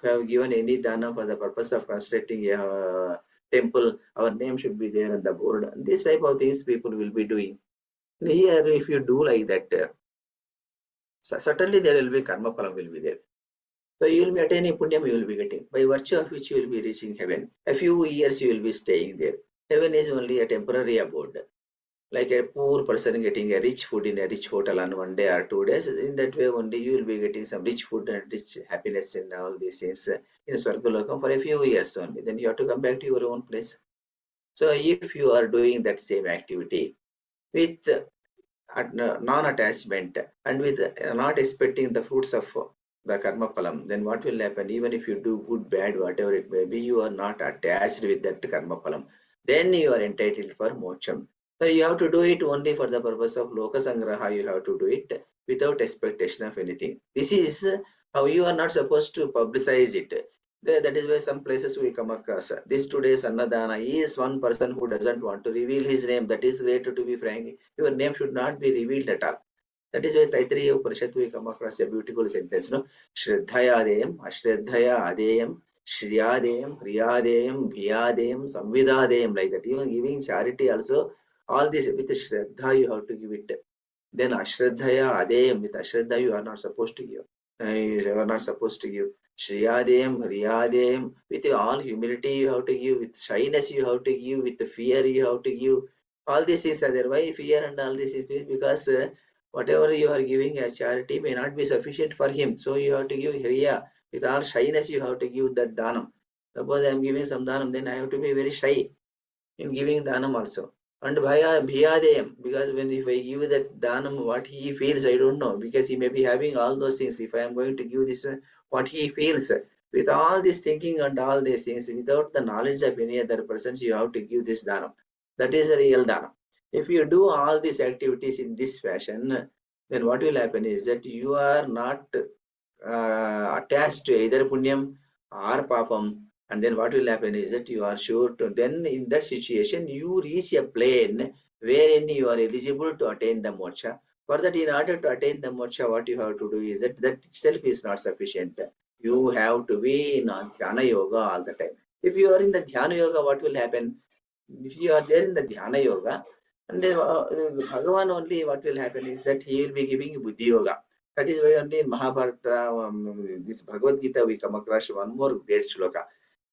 have given any dana for the purpose of constructing a temple, our name should be there on the board. This type of things people will be doing. Here, if you do like that, certainly there will be karma phalam will be there. So you will be attaining punyam, you will be getting, by virtue of which you will be reaching heaven. A few years you will be staying there. Heaven is only a temporary abode. Like a poor person getting a rich food in a rich hotel on 1 day or 2 days, in that way only you will be getting some rich food and rich happiness in all these things in Swargalokam for a few years only. Then you have to come back to your own place. So if you are doing that same activity with non-attachment and with not expecting the fruits of the karma phalam, then what will happen? Even if you do good, bad, whatever it may be, you are not attached with that karma phalam. Then you are entitled for moksham. So you have to do it only for the purpose of loka sangraha. You have to do it without expectation of anything. This is how you are not supposed to publicize it. That is why some places we come across. This today's Annadana is one person who doesn't want to reveal his name. That is great, to be frank. Your name should not be revealed at all. That is why Taittiriya Upanishad we come across a beautiful sentence. No? Shraddhayadeyam, Ashraddhaya Adeyam, Shriyadeyam, Riyadeyam, Bhiyadeyam, Samvidadeyam, like that. Even giving charity also, all this with Shraddha you have to give it. Then Ashraddhaya Adeyam, with Ashraddha you are not supposed to give. You are not supposed to give. Shriyadeyam, Riyadeyam, with all humility you have to give, with shyness you have to give, with fear you have to give. All this is other. Why fear and all this is because whatever you are giving as charity may not be sufficient for him. So you have to give Riya. With all shyness you have to give that Dhanam. Suppose I am giving some Dhanam, then I have to be very shy in giving Dhanam also. And Bhiyadeyam, because when if I give that Dhanam, what he feels, I don't know, because he may be having all those things. If I am going to give this, what he feels, with all this thinking and all these things, without the knowledge of any other persons, you have to give this Dhanam. That is a real Dhanam. If you do all these activities in this fashion, then what will happen is that you are not attached to either punyam or papam. And then what will happen is that you are sure to, then in that situation, you reach a plane wherein you are eligible to attain the moksha. For that, in order to attain the moksha, what you have to do is that itself is not sufficient. You have to be in dhyana yoga all the time. If you are in the dhyana yoga, what will happen? If you are there in the dhyana yoga, and Bhagavan only, what will happen is that he will be giving you buddhi yoga. That is why only in Mahabharata, this Bhagavad Gita, we come across one more great shloka.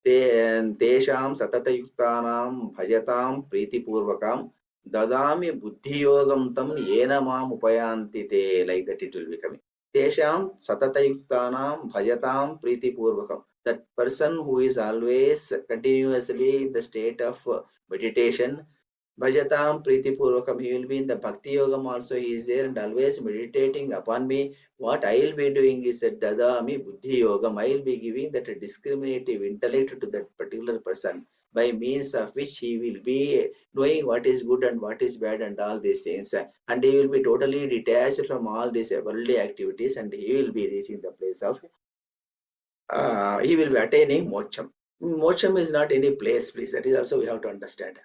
Tesham satatayuktanam bhajatam pritipurvakam dadami buddhi yogam tam yena mam upayanti te, like that it will be coming. Tesham satatayuktanam bhajatam pritipurvakam. That person who is always continuously in the state of meditation, Bhajatam Priti Purvakam, he will be in the Bhakti Yogam also, he is there and always meditating upon me. What I will be doing is that Dadami Buddhi Yogam, I will be giving that discriminative intellect to that particular person, by means of which he will be knowing what is good and what is bad and all these things. And he will be totally detached from all these worldly activities, and he will be reaching the place of, he will be attaining Mocham. Mocham is not any place, please. That is also we have to understand.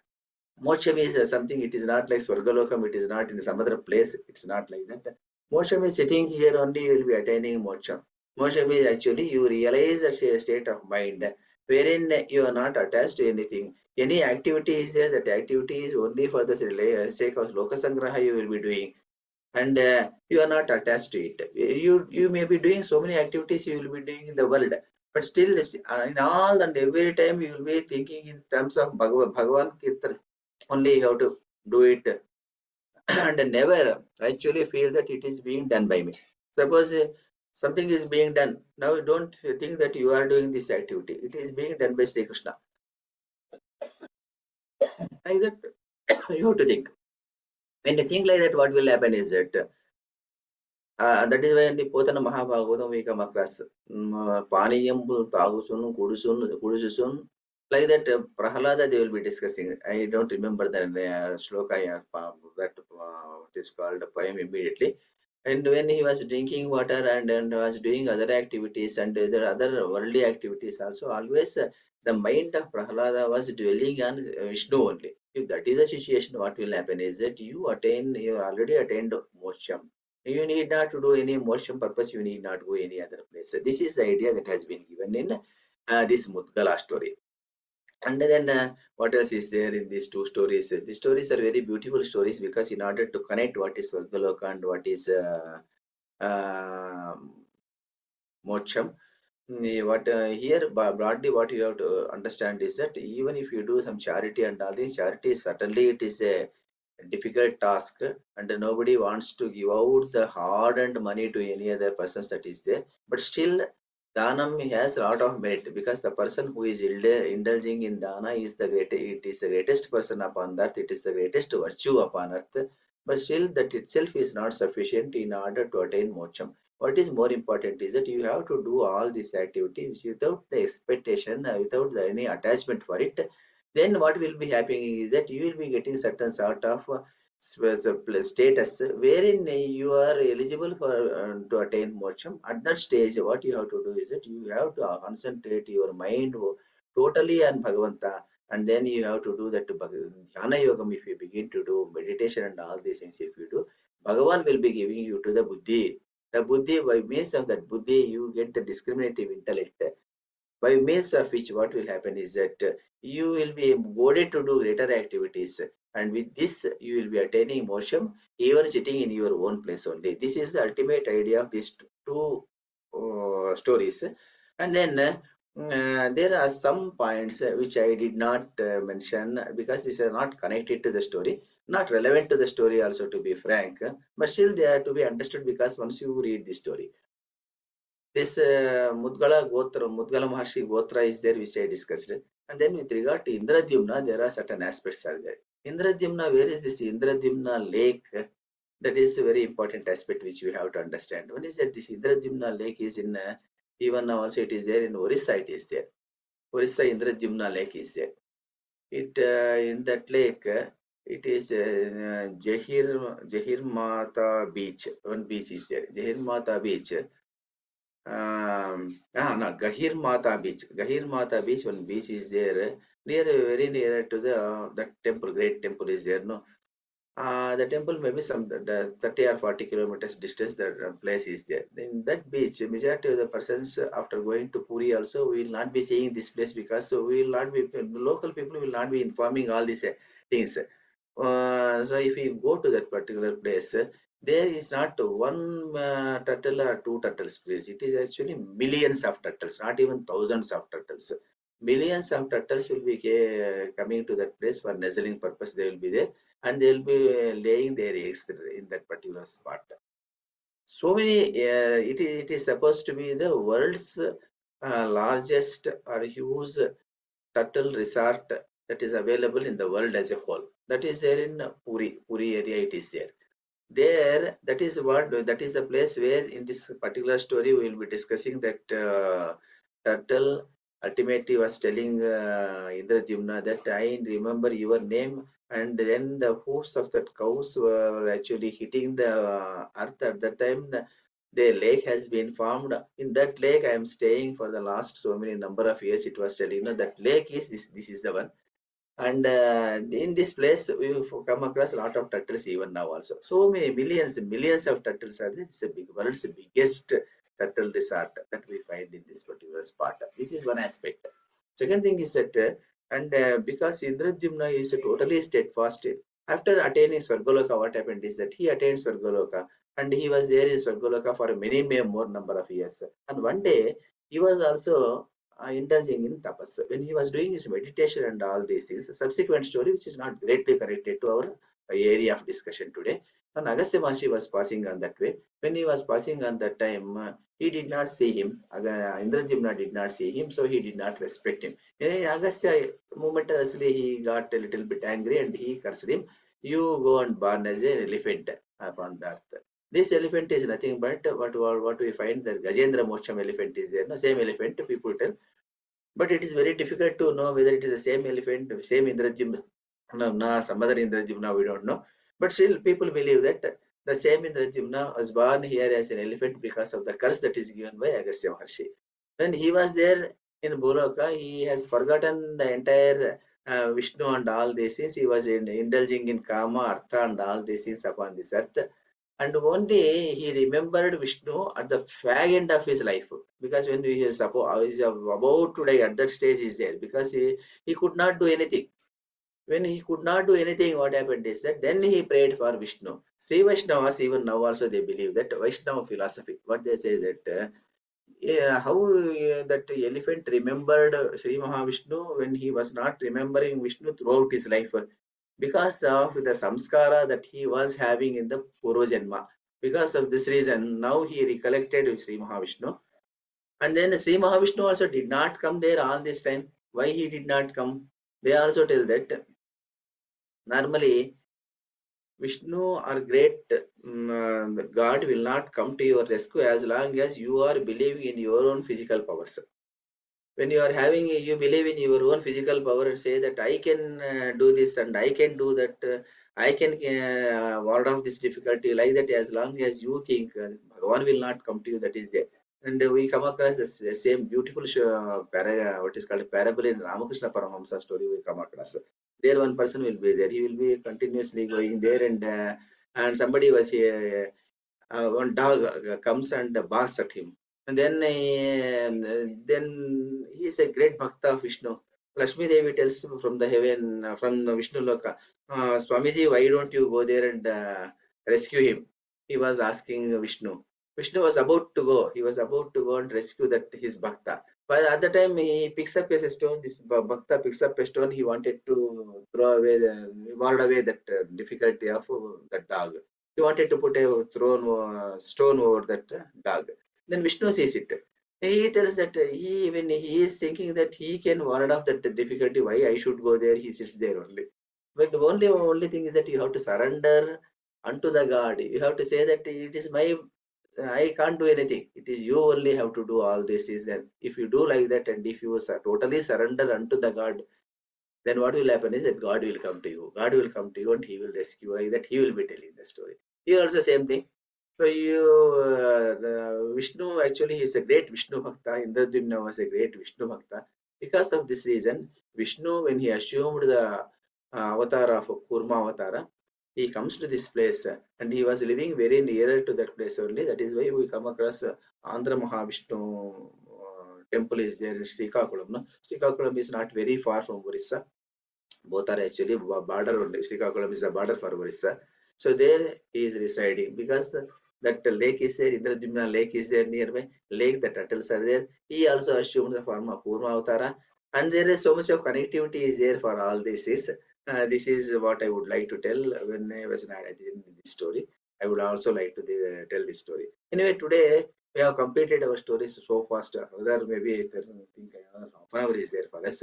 Moksha is something, it is not like Swargalokam, it is not in some other place, it's not like that. Moksha is sitting here only, you will be attaining moksha. Moksha is actually you realize a state of mind wherein you are not attached to anything. Any activity is there, that activity is only for the sake of lokasangraha you will be doing, and you are not attached to it. You may be doing so many activities you will be doing in the world, but still in all and every time you will be thinking in terms of Bhagavan Kirtan. Only you have to do it and never actually feel that it is being done by me. Suppose something is being done, now you don't think that you are doing this activity. It is being done by Sri Krishna. Like that, you have to think. When you think like that, what will happen is that that is why in the Potana Mahabhagavatam we come across Paniyam Tagusun, Kudusun, like that Prahalada they will be discussing. I don't remember the shloka that it is called a poem immediately. And when he was drinking water and was doing other activities and there are other worldly activities also, always the mind of Prahalada was dwelling on Vishnu only. If that is the situation, what will happen is that you already attained moksha. You need not to do any motion purpose, you need not go any other place. This is the idea that has been given in this Mudgala story. And then what else is there in these two stories? These stories are very beautiful stories because in order to connect what is Svargaloka and what is Moksha, what here broadly what you have to understand is that even if you do some charity and all these charities, certainly it is a difficult task and nobody wants to give out the hard earned money to any other persons that is there, but still danam has a lot of merit because the person who is indulging in dana is it is the greatest person upon earth, it is the greatest virtue upon earth, but still that itself is not sufficient in order to attain moksha. What is more important is that you have to do all these activities without the expectation, without any attachment for it. Then what will be happening is that you will be getting certain sort of status wherein you are eligible for to attain moksha. At that stage, what you have to do is that you have to concentrate your mind totally on Bhagavanta, and then you have to do that to Dhyana Yogam. If you begin to do meditation and all these things, if you do, Bhagavan will be giving you to the buddhi. The buddhi, by means of that buddhi, you get the discriminative intellect. By means of which what will happen is that you will be goaded to do greater activities, and with this you will be attaining motion even sitting in your own place only. This is the ultimate idea of these two stories. And then there are some points which I did not mention because these are not connected to the story, not relevant to the story also, to be frank, but still they are to be understood because once you read the story, this Mudgala Maharshi Gotra is there, which I discussed. And then with regard to Indradyumna, there are certain aspects are there. Indradyumna, where is this Indradyumna lake? That is a very important aspect which we have to understand. One is that this Indradyumna lake is in, even now also it is there in Orissa, it is there. Orissa Indradyumna lake is there. It in that lake, it is Jahir Mata beach. One beach is there. Jahir Mata beach. No, Gahir Mata beach. Gahir Mata beach, one beach is there very near to the temple, great temple is there. No, the temple maybe some 30 or 40 kilometers distance. That place is there. In that beach, majority of the persons after going to Puri also will not be seeing this place because we will not be local people will not be informing all these things. So if we go to that particular place, there is not one turtle or two turtles place. It is actually millions of turtles, not even thousands of turtles. Millions of turtles will be coming to that place for nuzzling purpose. They will be there and they will be laying their eggs in that particular spot. So many, it is supposed to be the world's largest or huge turtle resort that is available in the world as a whole. That is there in Puri area. It is there. There, that is the place where in this particular story we will be discussing that turtle ultimately was telling Indradyumna that I remember your name, and then the hoofs of that cows were actually hitting the earth at that time. The lake has been formed. In that lake, I am staying for the last so many number of years. It was telling, that lake is this is the one. And in this place, we've come across a lot of turtles even now also. So many millions of turtles are there. It's a big world's biggest turtle resort that we find in this particular spot. This is one aspect. Second thing is that, because Indradyumna is totally steadfast, after attaining Swargaloka, what happened is that he attained Swargaloka and he was there in Swargaloka for many more number of years. And one day he was also indulging in tapas. When he was doing his meditation and all this is a subsequent story which is not greatly connected to our area of discussion today. And Agastya Maharshi was passing on that way. When he was passing on that time, he did not see him. Indradyumna did not see him, so he did not respect him. Agastya momentarily he got a little bit angry and he cursed him. You go and born as an elephant upon that. This elephant is nothing but what we find, the Gajendra Mocham elephant is there. No, same elephant, people tell. But it is very difficult to know whether it is the same elephant, same Indrajimna, no, some other Indrajimna, we don't know. But still, people believe that the same Indrajimna was born here as an elephant because of the curse that is given by Agastya Maharshi. When he was there in Boloka, he has forgotten the entire Vishnu and all these things. He was indulging in Kama, Artha and all these things upon this earth. And one day he remembered Vishnu at the fag end of his life, because when he is about to die, at that stage is there, because he could not do anything. When he could not do anything, what happened is that then he prayed for Vishnu. Sri Vaishnavas, even now also they believe that Vaishnava philosophy, what they say that how that elephant remembered Sri Mahavishnu when he was not remembering Vishnu throughout his life, because of the samskara that he was having in the Purvajanma. Because of this reason, now he recollected Sri Mahavishnu. And then Sri Mahavishnu also did not come there all this time. Why he did not come? They also tell that normally Vishnu or great God will not come to your rescue as long as you are believing in your own physical powers. When you are having, you believe in your own physical power and say that I can do this and I can do that, I can ward off this difficulty, like that, as long as you think Bhagavan will not come to you, that is there. And we come across the same beautiful what is called parable in Ramakrishna Paramahamsa story. We come across there, one person will be there, he will be continuously going there, and somebody was here, one dog comes and barks at him. And then he is a great bhakta of Vishnu. Lakshmi Devi tells from the heaven, from the Vishnu Loka, Swamiji, why don't you go there and rescue him? He was asking Vishnu. Vishnu was about to go. He was about to go and rescue that his bhakta. But at the time he picks up a stone. This bhakta picks up a stone. He wanted to throw away, ward away that difficulty of that dog. He wanted to put a stone over that dog. Then Vishnu sees it. He tells that when he is thinking that he can ward off that difficulty, why I should go there? He sits there only. But the only thing is that you have to surrender unto the God. You have to say that it is my, I can't do anything. It is you only have to do all this. Is that if you do like that, and if you totally surrender unto the God, then what will happen is that God will come to you. God will come to you and he will rescue you. Like that, he will be telling the story. Here also same thing. So Vishnu actually is a great Vishnu Bhakta. Indradyumna was a great Vishnu Bhakta. Because of this reason, Vishnu, when he assumed the avatar of Kurma Avatara, he comes to this place and he was living very nearer to that place only. That is why we come across Andhra Mahavishnu temple is there in Srikakulam. No? Srikakulam is not very far from Orissa. Both are actually border only. Srikakulam is a border for Orissa. So there he is residing because that lake is there, Indradyumna lake is there nearby, lake, the turtles are there. He also assumed the form of Kurma Avatara, and there is so much of connectivity is there for all this. This is what I would like to tell when I was narrating this story. I would also like to tell this story. Anyway, today we have completed our stories so fast. Other maybe I think half an hour is there for us.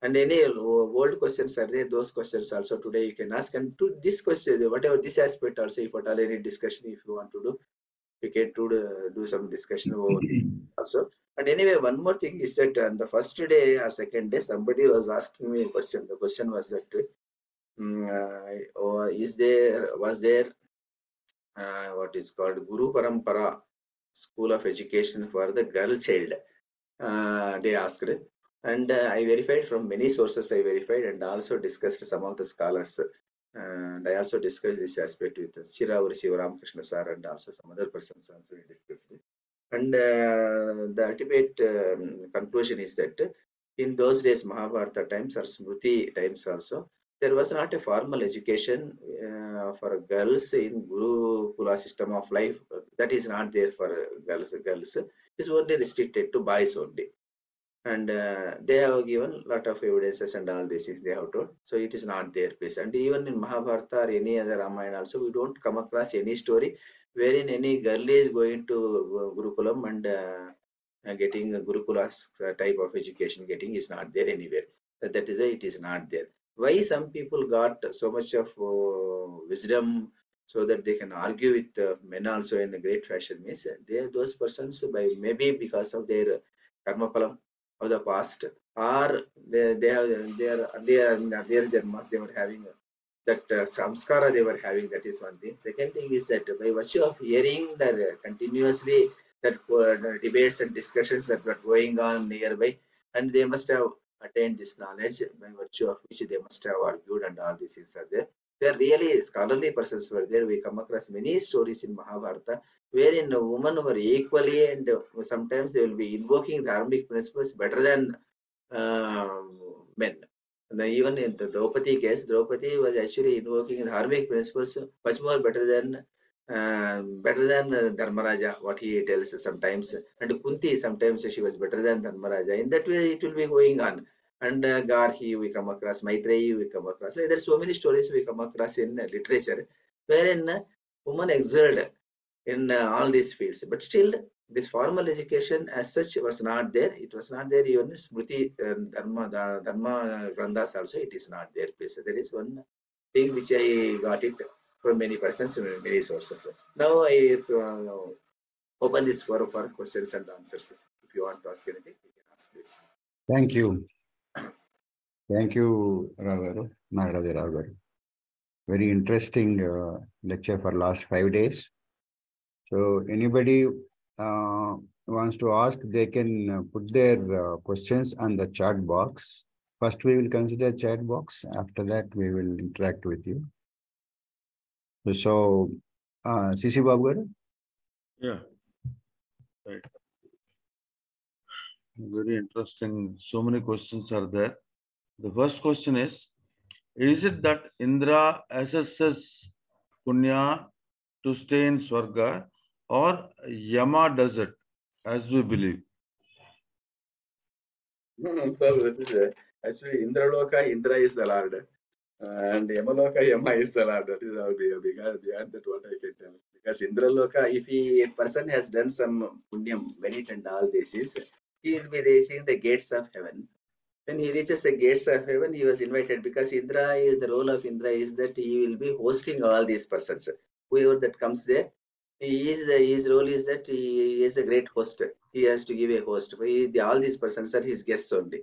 And any old questions are there, those questions also today you can ask. And to this question, whatever this aspect also, if at all any discussion, if you want to do, we can do some discussion over this also. And anyway, one more thing is that on the first day or second day, somebody was asking me a question. The question was that, was there what is called Guru Parampara school of education for the girl child? They asked. And I verified from many sources, I verified and also discussed some of the scholars. And I also discussed this aspect with Shiravari Sivaram Krishna sir and also some other persons also we discussed it. And the ultimate conclusion is that in those days, Mahabharata times or Smriti times also, there was not a formal education for girls in Gurukula system of life. That is not there for girls. Girls is only restricted to boys only. And they have given lot of evidences and all these things they have told. So it is not their place. And even in Mahabharata or any other Ramayana also, we don't come across any story wherein any girl is going to Gurukulam and getting a Gurukula's type of education getting is not there anywhere. That is why it is not there. Why some people got so much of wisdom so that they can argue with men also in a great fashion means those persons by maybe because of their karma phalam of the past, or they have their janmas they were having that samskara they were having. That is one thing. Second thing is that by virtue of hearing that continuously that debates and discussions that were going on nearby, and they must have attained this knowledge by virtue of which they must have argued and all these things are there. They are really scholarly persons were there. We come across many stories in Mahabharata wherein women were equally and sometimes they will be invoking dharmic principles better than men. And even in the Draupadi case, Draupadi was actually invoking dharmic principles much more better than Dharmaraja, what he tells sometimes. And Kunti, sometimes she was better than Dharmaraja. In that way, it will be going on. And Garhi, we come across, Maitreyi, we come across. There are so many stories we come across in literature wherein women excelled in all these fields. But still, this formal education as such was not there. It was not there even in Smriti Dharma Granthas also. It is not there. That is one thing which I got it from many persons, many sources. Now I open this for questions and answers. If you want to ask anything, you can ask, please. Thank you. Thank you, Nagaraja Rao garu. Very interesting lecture for last 5 days. So anybody wants to ask, they can put their questions on the chat box. First, we will consider chat box. After that, we will interact with you. So, CC Babu garu? Yeah. Right. Very interesting. So many questions are there. The first question is it that Indra assesses Punya to stay in Swarga or Yama does it, as we believe? So this is actually Indraloka, Indra is the Lord. And Yamaloka, Yama is the Lord. That is how beyond that what I can tell. Because Indraloka, if a person has done some punyam, merit and all this is, he will be raising the gates of heaven. When he reaches the gates of heaven, he was invited because Indra, the role of Indra is that he will be hosting all these persons. Whoever that comes there, his role is that he is a great host. He has to give a host. All these persons are his guests only.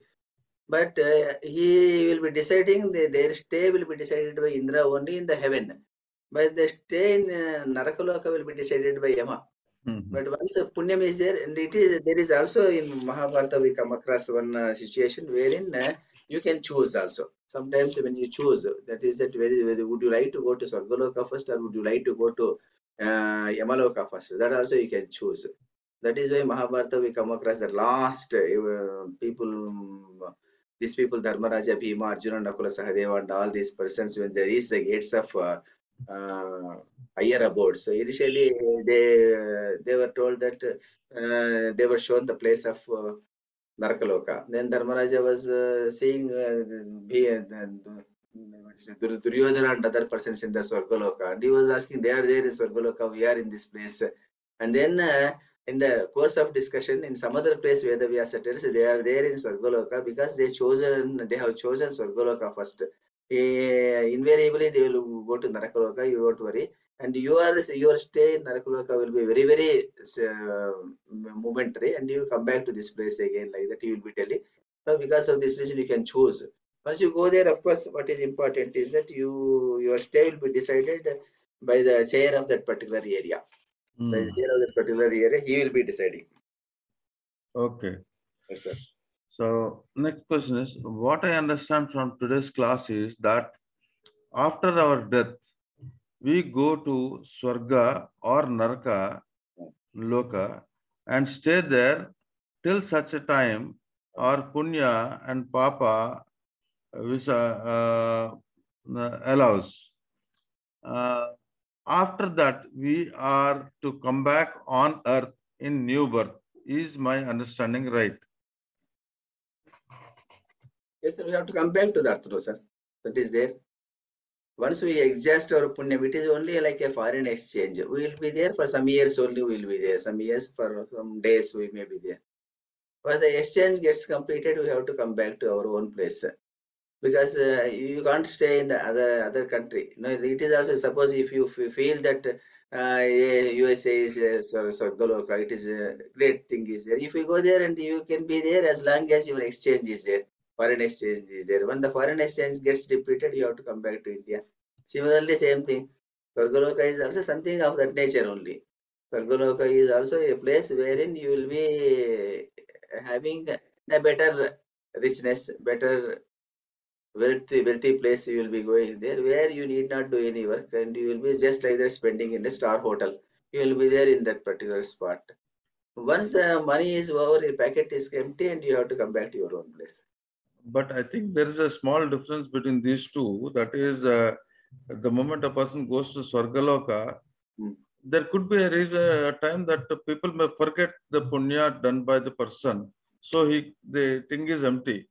But he will be deciding, their stay will be decided by Indra only in the heaven. But the stay in Narakaloka will be decided by Yama. But once Punyam is there, and there is also in Mahabharata we come across one situation wherein you can choose also. Sometimes when you choose, that is that would you like to go to Sargaloka first or would you like to go to Yamaloka first? That also you can choose. That is why Mahabharata we come across the last people, these people Dharmaraja, Bhima, Arjuna, Nakula, Sahadeva and all these persons when there is the gates of higher abodes. So initially they were told that they were shown the place of Narakaloka. Then Dharmaraja was seeing Duryodhana and other persons in the Swargaloka, and he was asking, they are there in Swargaloka, we are in this place. And then in the course of discussion, in some other place where the Vyasa tells, they are there in Swargaloka because they have chosen Swargaloka first. Invariably they will go to Narakaloka, you don't worry. And your stay in Narakaloka will be very, very momentary, and you come back to this place again, like that you will be telling. So because of this reason, you can choose. Once you go there, of course, what is important is that your stay will be decided by the chair of that particular area. By the chair of that particular area, he will be deciding. Okay. Yes, sir. So next question is, what I understand from today's class is that after our death, we go to Swarga or Naraka Loka and stay there till such a time our Punya and Papa allows. After that, we are to come back on earth in new birth. Is my understanding right? Yes, sir, we have to come back to that, no, sir. That is there. Once we exhaust our punyam, it is only like a foreign exchange. We will be there for some years only. We will be there. Some years, for some days, we may be there. Once the exchange gets completed, we have to come back to our own place, because you can't stay in the other country. No, it is also, suppose if you feel that USA is Goloka, it is a great thing is there. If you go there and you can be there as long as your exchange is there, foreign exchange is there. When the foreign exchange gets depleted, you have to come back to India. Similarly, same thing. Goloka is also something of that nature only. Goloka is also a place wherein you will be having a better richness, better wealthy place. You will be going there where you need not do any work, and you will be just like that spending in a star hotel. You will be there in that particular spot. Once the money is over, your packet is empty, and you have to come back to your own place. But I think there is a small difference between these two. That is, the moment a person goes to Swargaloka, there could be a reason, a time that the people may forget the punya done by the person. So the thing is empty.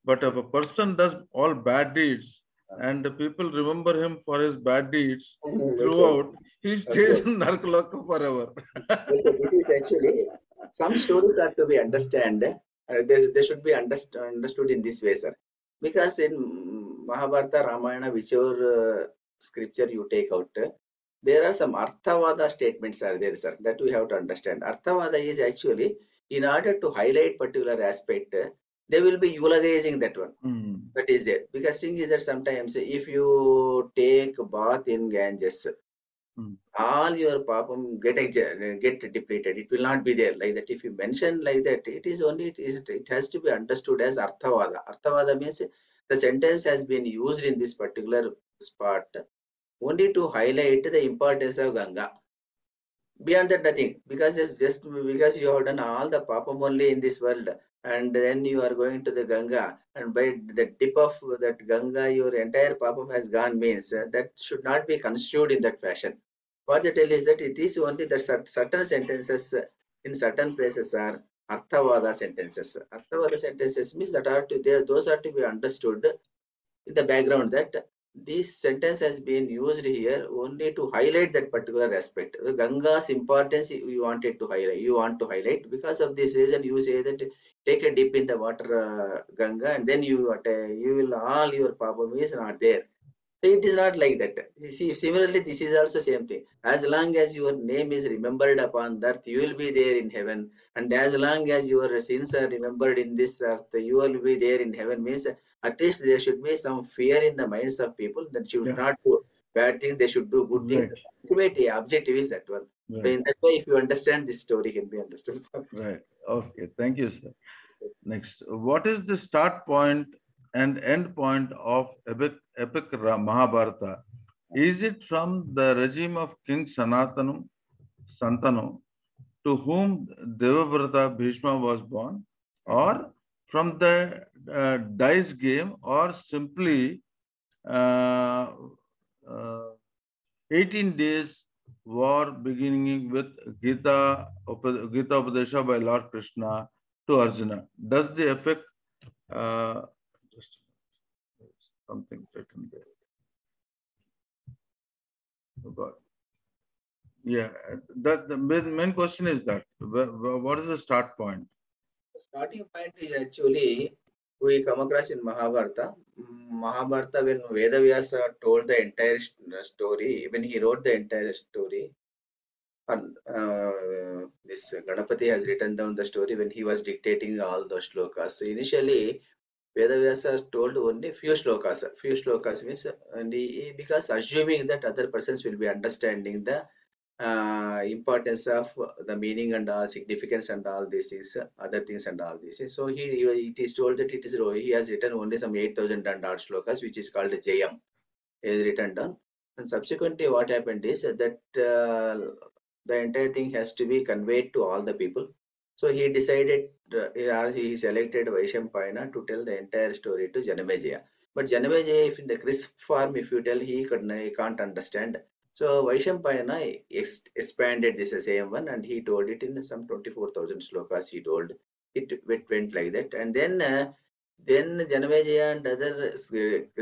But if a person does all bad deeds and the people remember him for his bad deeds throughout, he stays in Narkaloka forever. Yes, sir. This is actually, some stories are to be understand. They should be understood in this way, sir. Because in Mahabharata, Ramayana, whichever scripture you take out, there are some Arthavada statements are there, sir, that we have to understand. Arthavada is actually, in order to highlight particular aspect, they will be eulogizing that one. That is there. Because thing is that sometimes if you take bath in Ganges, all your papam get depleted. It will not be there like that. If you mention like that, it is only it has to be understood as Arthavada. Arthavada means the sentence has been used in this particular spot only to highlight the importance of Ganga. Beyond that, nothing. Because it's just because you have done all the papam only in this world, and then you are going to the Ganga, and by the tip of that Ganga, your entire papam has gone, means that should not be construed in that fashion. What they tell is that it is only that certain sentences in certain places are Arthavada sentences. Arthavada sentences means that those are to be understood in the background, that this sentence has been used here only to highlight that particular aspect. The Ganga's importance you wanted to highlight. You want to highlight, because of this reason you say that take a dip in the water, Ganga, and then you will, all your problem is not there. So it is not like that. You see, similarly, this is also same thing. As long as your name is remembered upon earth, you will be there in heaven. And as long as your sins are remembered in this earth, you will be there in heaven. Means at least there should be some fear in the minds of people that should not do bad things, they should do good things. Ultimate objective is that one. So in that way, if you understand, this story can be understood. Right. Okay. Thank you, sir. Next, what is the start point and end point of epic Mahabharata? Is it from the regime of King Santanu, to whom Devabrata Bhishma was born, or from the dice game, or simply 18 days war beginning with Gita Upadesha by Lord Krishna to Arjuna? Does the epic just something written there? Oh God. Yeah, the main question is that what is the start point? The starting point is actually we come across in Mahabharata. Mahabharata, when Vedavyasa told the entire story, when he wrote the entire story, and this Ganapati has written down the story when he was dictating all those shlokas. So initially, Vedavyasa told only few shlokas. Few shlokas means, and because assuming that other persons will be understanding the importance of the meaning and all significance and all this is other things and all this is. So it is told that it is he has written only some 8,000 and odd shlokas, which is called Jayam, is written down. And subsequently, what happened is that the entire thing has to be conveyed to all the people. So he decided, he selected Vaishampayana to tell the entire story to Janamejaya. But Janamejaya, if in the crisp form, if you tell, he can't understand. So Vaishampayana expanded this same one, and he told it in some 24,000 slokas. He told it went like that, and then Janamejaya and other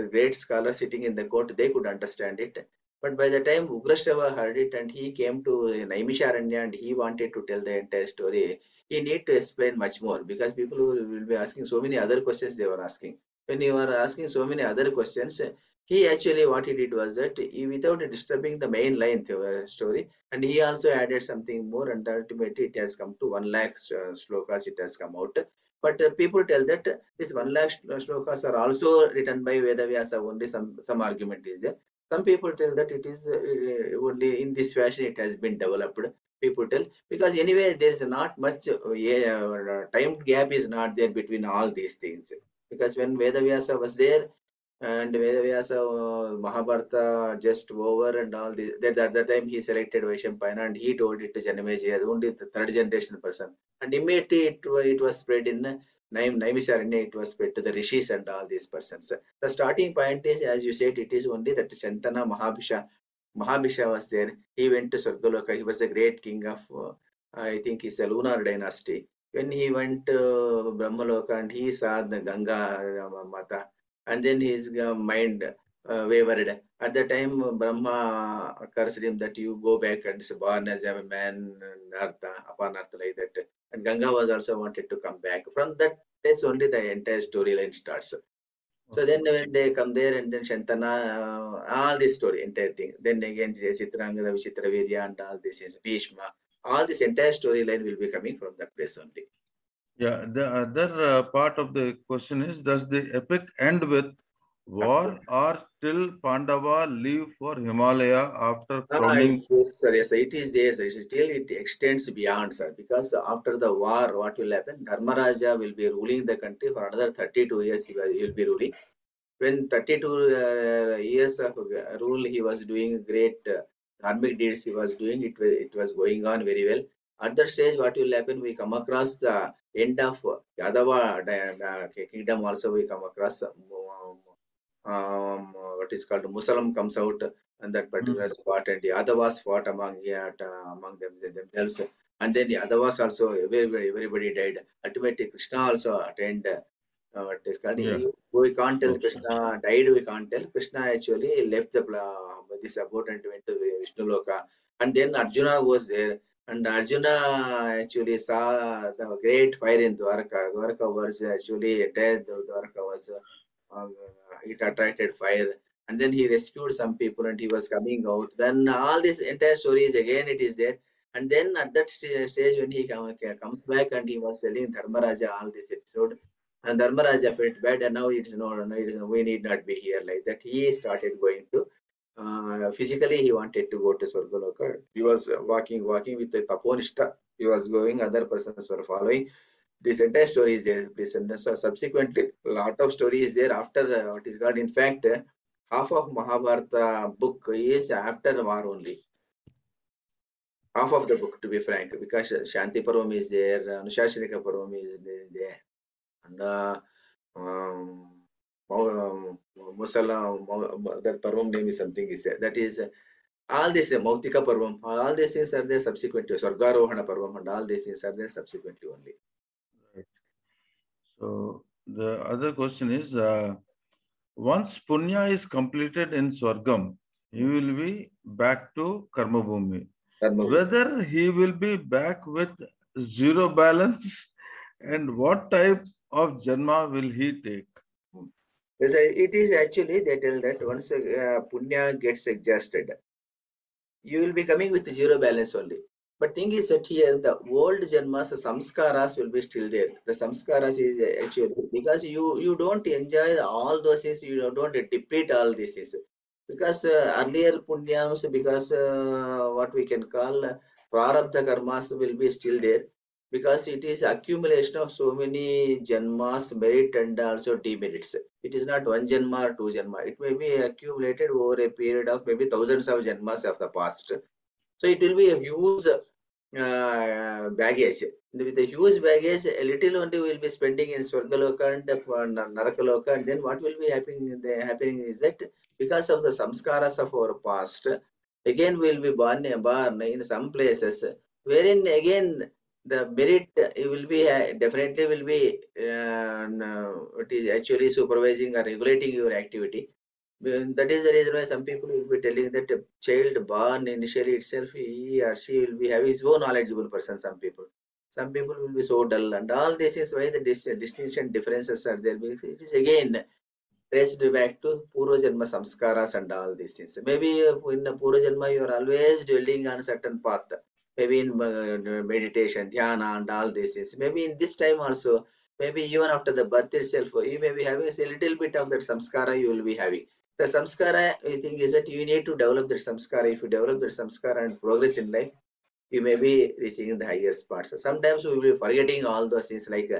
great scholars sitting in the court, they could understand it. But by the time Ugrashrava heard it and he came to Naimisharanya and he wanted to tell the entire story, he need to explain much more, because people will be asking so many other questions they were asking. When you are asking so many other questions, he actually what he did was that he, without disturbing the main line story, and he also added something more, and ultimately it has come to 1 lakh slokas it has come out. But people tell that this 1 lakh shlokas are also written by Vedavyasa, only some argument is there. Some people tell that it is only in this fashion it has been developed. People tell, because anyway there is not much time gap is not there between all these things. Because when Vedavyasa was there, and Vedavyasa Mahabharata just over and all this, that at that time he selected Vaishampayana and he told it to Janamejaya, only the third generation person. And immediately it was spread in Naimisharanya, it was spread to the rishis and all these persons. The starting point is, as you said, it is only that Shantana Mahabhisha. Mahabhisha was there. He went to Swargaloka. He was a great king of, I think it's a lunar dynasty. When he went to Brahmaloka and he saw the Ganga Mata, and then his mind wavered. At the time, Brahma cursed him that you go back and born as a man, upon earth like that. And Ganga was also wanted to come back. From that place only the entire storyline starts. So then when they come there, and then Shantana, all this story, entire thing. Then again Chitrangada, Vichitravirya and all this is Bhishma. All this entire storyline will be coming from that place only. Yeah, the other part of the question is, does the epic end with war or till Pandava leave for Himalaya after crowning? Yes, sir. Yes, sir. It is there. Sir. Still, it extends beyond, sir. Because after the war, what will happen? Dharmaraja will be ruling the country for another 32 years. He will be ruling. When 32 years of rule, he was doing great dharmic deeds. He was doing it. It was going on very well. At that stage, what will happen? We come across the end of Yadava kingdom. Also, we come across what is called Musalam comes out in that particular spot, and the Yadavas fought among themselves, and then the Yadavas also everybody died. Ultimately, Krishna also attained what is called. We can't tell Krishna died. We can't tell. Krishna actually left this abode and went to Vishnu Loka, and then Arjuna was there. And Arjuna actually saw the great fire in Dwarka. Dwarka was actually entire Dwarka was it attracted fire, and then he rescued some people and he was coming out. Then all this entire story is again it is there. And then at that stage when he comes back and he was telling Dharmaraja all this episode, and Dharmaraja felt bad, and now it is we need not be here like that. He started going to physically he wanted to go to Swargaloka. He was walking with the Taponishta. He was going, other persons were following. This entire story is there. So subsequently, a lot of story is there after what is called. In fact, half of Mahabharata book is after war only. Half of the book, to be frank, because Shanti Parvam is there, Anushashanika Parvam is there, and Musala, that Parvam name is something is there. That is all this, Mautika Parvam, all these things are there subsequently. Sargarohana Parvam and all these things are there subsequently only. Right. So the other question is, once Punya is completed in Swargam, he will be back to Karma Bhumi. Whether he will be back with zero balance and what type of Janma will he take? Yes, it is actually, they tell that once Punya gets adjusted, you will be coming with zero balance only. But thing is that here the old Janmas, the samskaras will be still there. The samskaras is actually because you don't enjoy all those things, you don't deplete all these things. Because earlier punyams, because what we can call prarabdha karmas will be still there, because it is accumulation of so many janmas, merit and also demerits. It is not one janma or two janma. It may be accumulated over a period of maybe thousands of janmas of the past. So it will be a huge baggage. With a huge baggage, a little only will be spending in Swargaloka and Narakaloka, and then what will be happening is that because of the samskaras of our past, again we will be born in some places wherein again the merit will be definitely will be it is actually supervising or regulating your activity. That is the reason why some people will be telling that a child born initially itself, he or she will be having his own knowledgeable person. Some people will be so dull, and all this is why the distinction differences are there. It is again traced back to Purva Janma Samskaras and all these things. Maybe in Purva Janma you are always dwelling on a certain path. Maybe in meditation, dhyana, and all these things. Maybe in this time also, maybe even after the birth itself, you may be having a little bit of that samskara you will be having. The samskara, I think, is that you need to develop that samskara. If you develop that samskara and progress in life, you may be reaching the higher spots. Sometimes we will be forgetting all those things like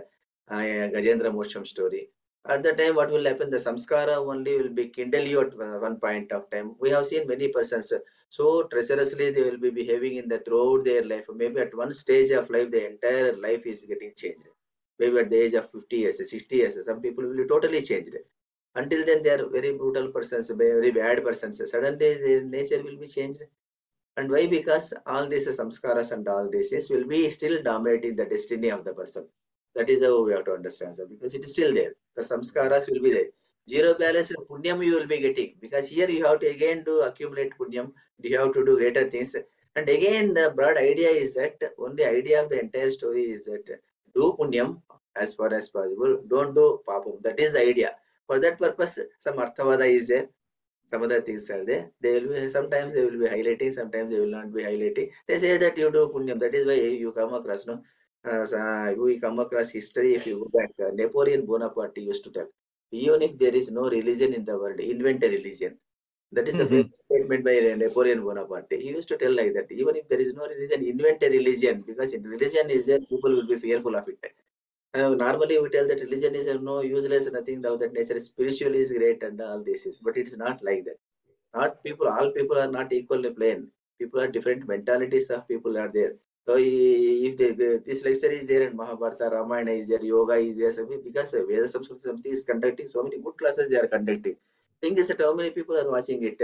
Gajendra Mosham story. At the time, what will happen? The samskara only will be kindle you at one point of time. We have seen many persons so treacherously they will be behaving in the throughout their life. Maybe at one stage of life, the entire life is getting changed. Maybe at the age of 50 years, 60 years, some people will be totally changed. Until then, they are very brutal persons, very bad persons. Suddenly, their nature will be changed. And why? Because all these samskaras and all these things will be still dominating the destiny of the person. That is how we have to understand. So because it is still there. The samskaras will be there. Zero balance punyam you will be getting. Because here you have to again do accumulate punyam. You have to do greater things. And again the broad idea is that only idea of the entire story is that do punyam as far as possible. Don't do papam. That is the idea. For that purpose, some arthavada is there. Some other things are there. They will be sometimes they will be highlighting, sometimes they will not be highlighting. They say that you do punyam. That is why you come across no. We come across history. If you go back, Napoleon Bonaparte used to tell, even if there is no religion in the world, invent a religion. That is a famous statement by Napoleon Bonaparte. He used to tell like that. Even if there is no religion, invent a religion, because in religion is there, people will be fearful of it. Normally we tell that religion is no useless, nothing of that nature. Spiritual is great and all this is, but it is not like that. Not people, all people are not equally plain. People are different mentalities of people are there. So if this lecture is there and Mahabharata, Ramayana is there, Yoga is there, because Veda Samskriti something is conducting, so many good classes they are conducting. Thing is that how many people are watching it?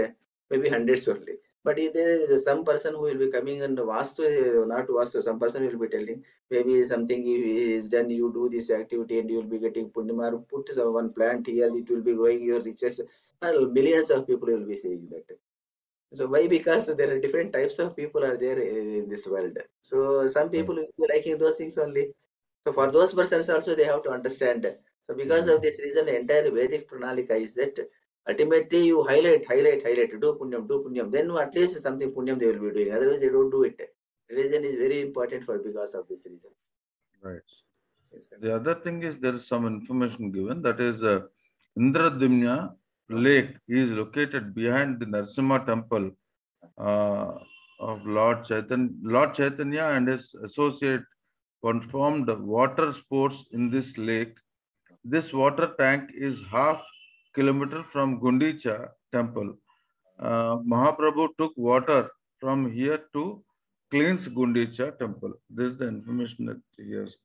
Maybe hundreds only. But if there is some person who will be coming and Vastu, not Vastu, some person will be telling, maybe something is done, you do this activity and you will be getting Punyamar, put one plant here, it will be growing your riches. Well, millions of people will be saying that. So why? Because there are different types of people are there in this world. So some people will be liking those things only. So for those persons also they have to understand. So because of this reason, the entire Vedic Pranalika is that ultimately you highlight, do punyam. Then at least something punyam they will be doing. Otherwise they don't do it. Religion is very important for because of this reason. Right. Yes, The other thing is there is some information given, that is Indradimnya lake is located behind the Narasimha temple of Lord Chaitanya and his associate performed water sports in this lake. This water tank is half kilometer from Gundicha temple. Mahaprabhu took water from here to cleanse Gundicha temple. This is the information that he has.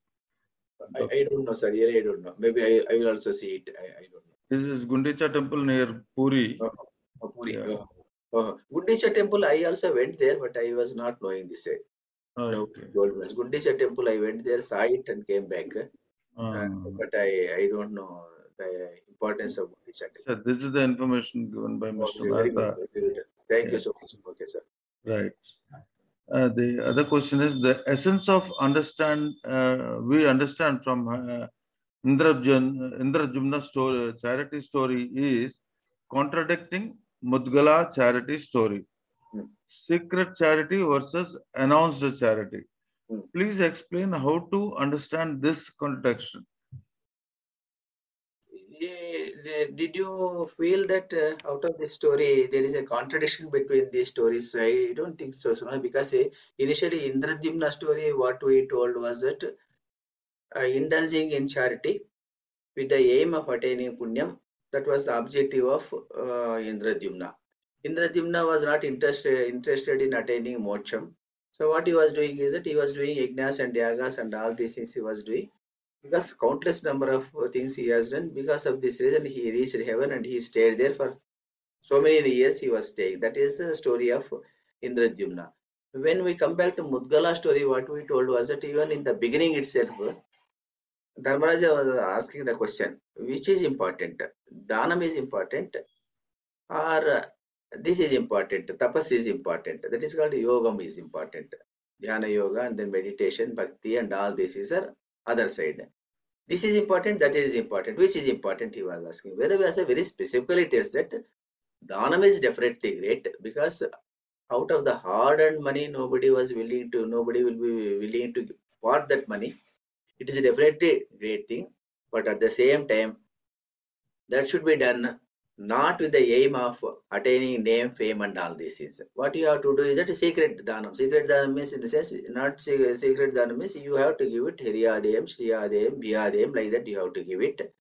I don't know, sir. Really, I don't know. Maybe I will also see it. I don't know. This is Gundicha temple near Puri. Puri. Yeah. Gundicha temple, I also went there, but I was not knowing this. No, Okay. Gundicha temple, I went there, saw it, and came back. But I don't know the importance of Gundicha temple. So this is the information given by Mr. Okay, very good. Mehta. Very good. Thank Yeah. you so much. Okay, sir. Right. The other question is the essence of we understand from Indrajumna story, charity story is contradicting Mudgala charity story. Secret charity versus announced charity. Please explain how to understand this contradiction. did you feel that out of this story there is a contradiction between these stories? I don't think so, because initially Indradyumna story, what we told was that indulging in charity with the aim of attaining punyam, that was the objective of Indradyumna. Indradyumna was not interested in attaining moksha. So what he was doing is that he was doing yajnas and yagas and all these things he was doing, because countless number of things he has done. Because of this reason he reached heaven and he stayed there for so many years he was staying. That is the story of Indradyumna. When we come back to Mudgala story, what we told was that even in the beginning itself, Dharmaraja was asking the question, which is important? Dhanam is important, or this is important, tapas is important. That is called yogam is important. Dhyana yoga and then meditation, bhakti and all this is the other side. This is important, that is important. Which is important, he was asking. Whether we very specifically tells that Dhanam is definitely great, because out of the hard-earned money, nobody will be willing to part that money. It is definitely a great thing, but at the same time, that should be done not with the aim of attaining name, fame, and all these things. What you have to do is that secret dhanam. Secret dhanam means, in the sense, not secret dhanam means you have to give it Hiryadeyam, Shriyadeyam, Bhiyadeyam, like that you have to give it.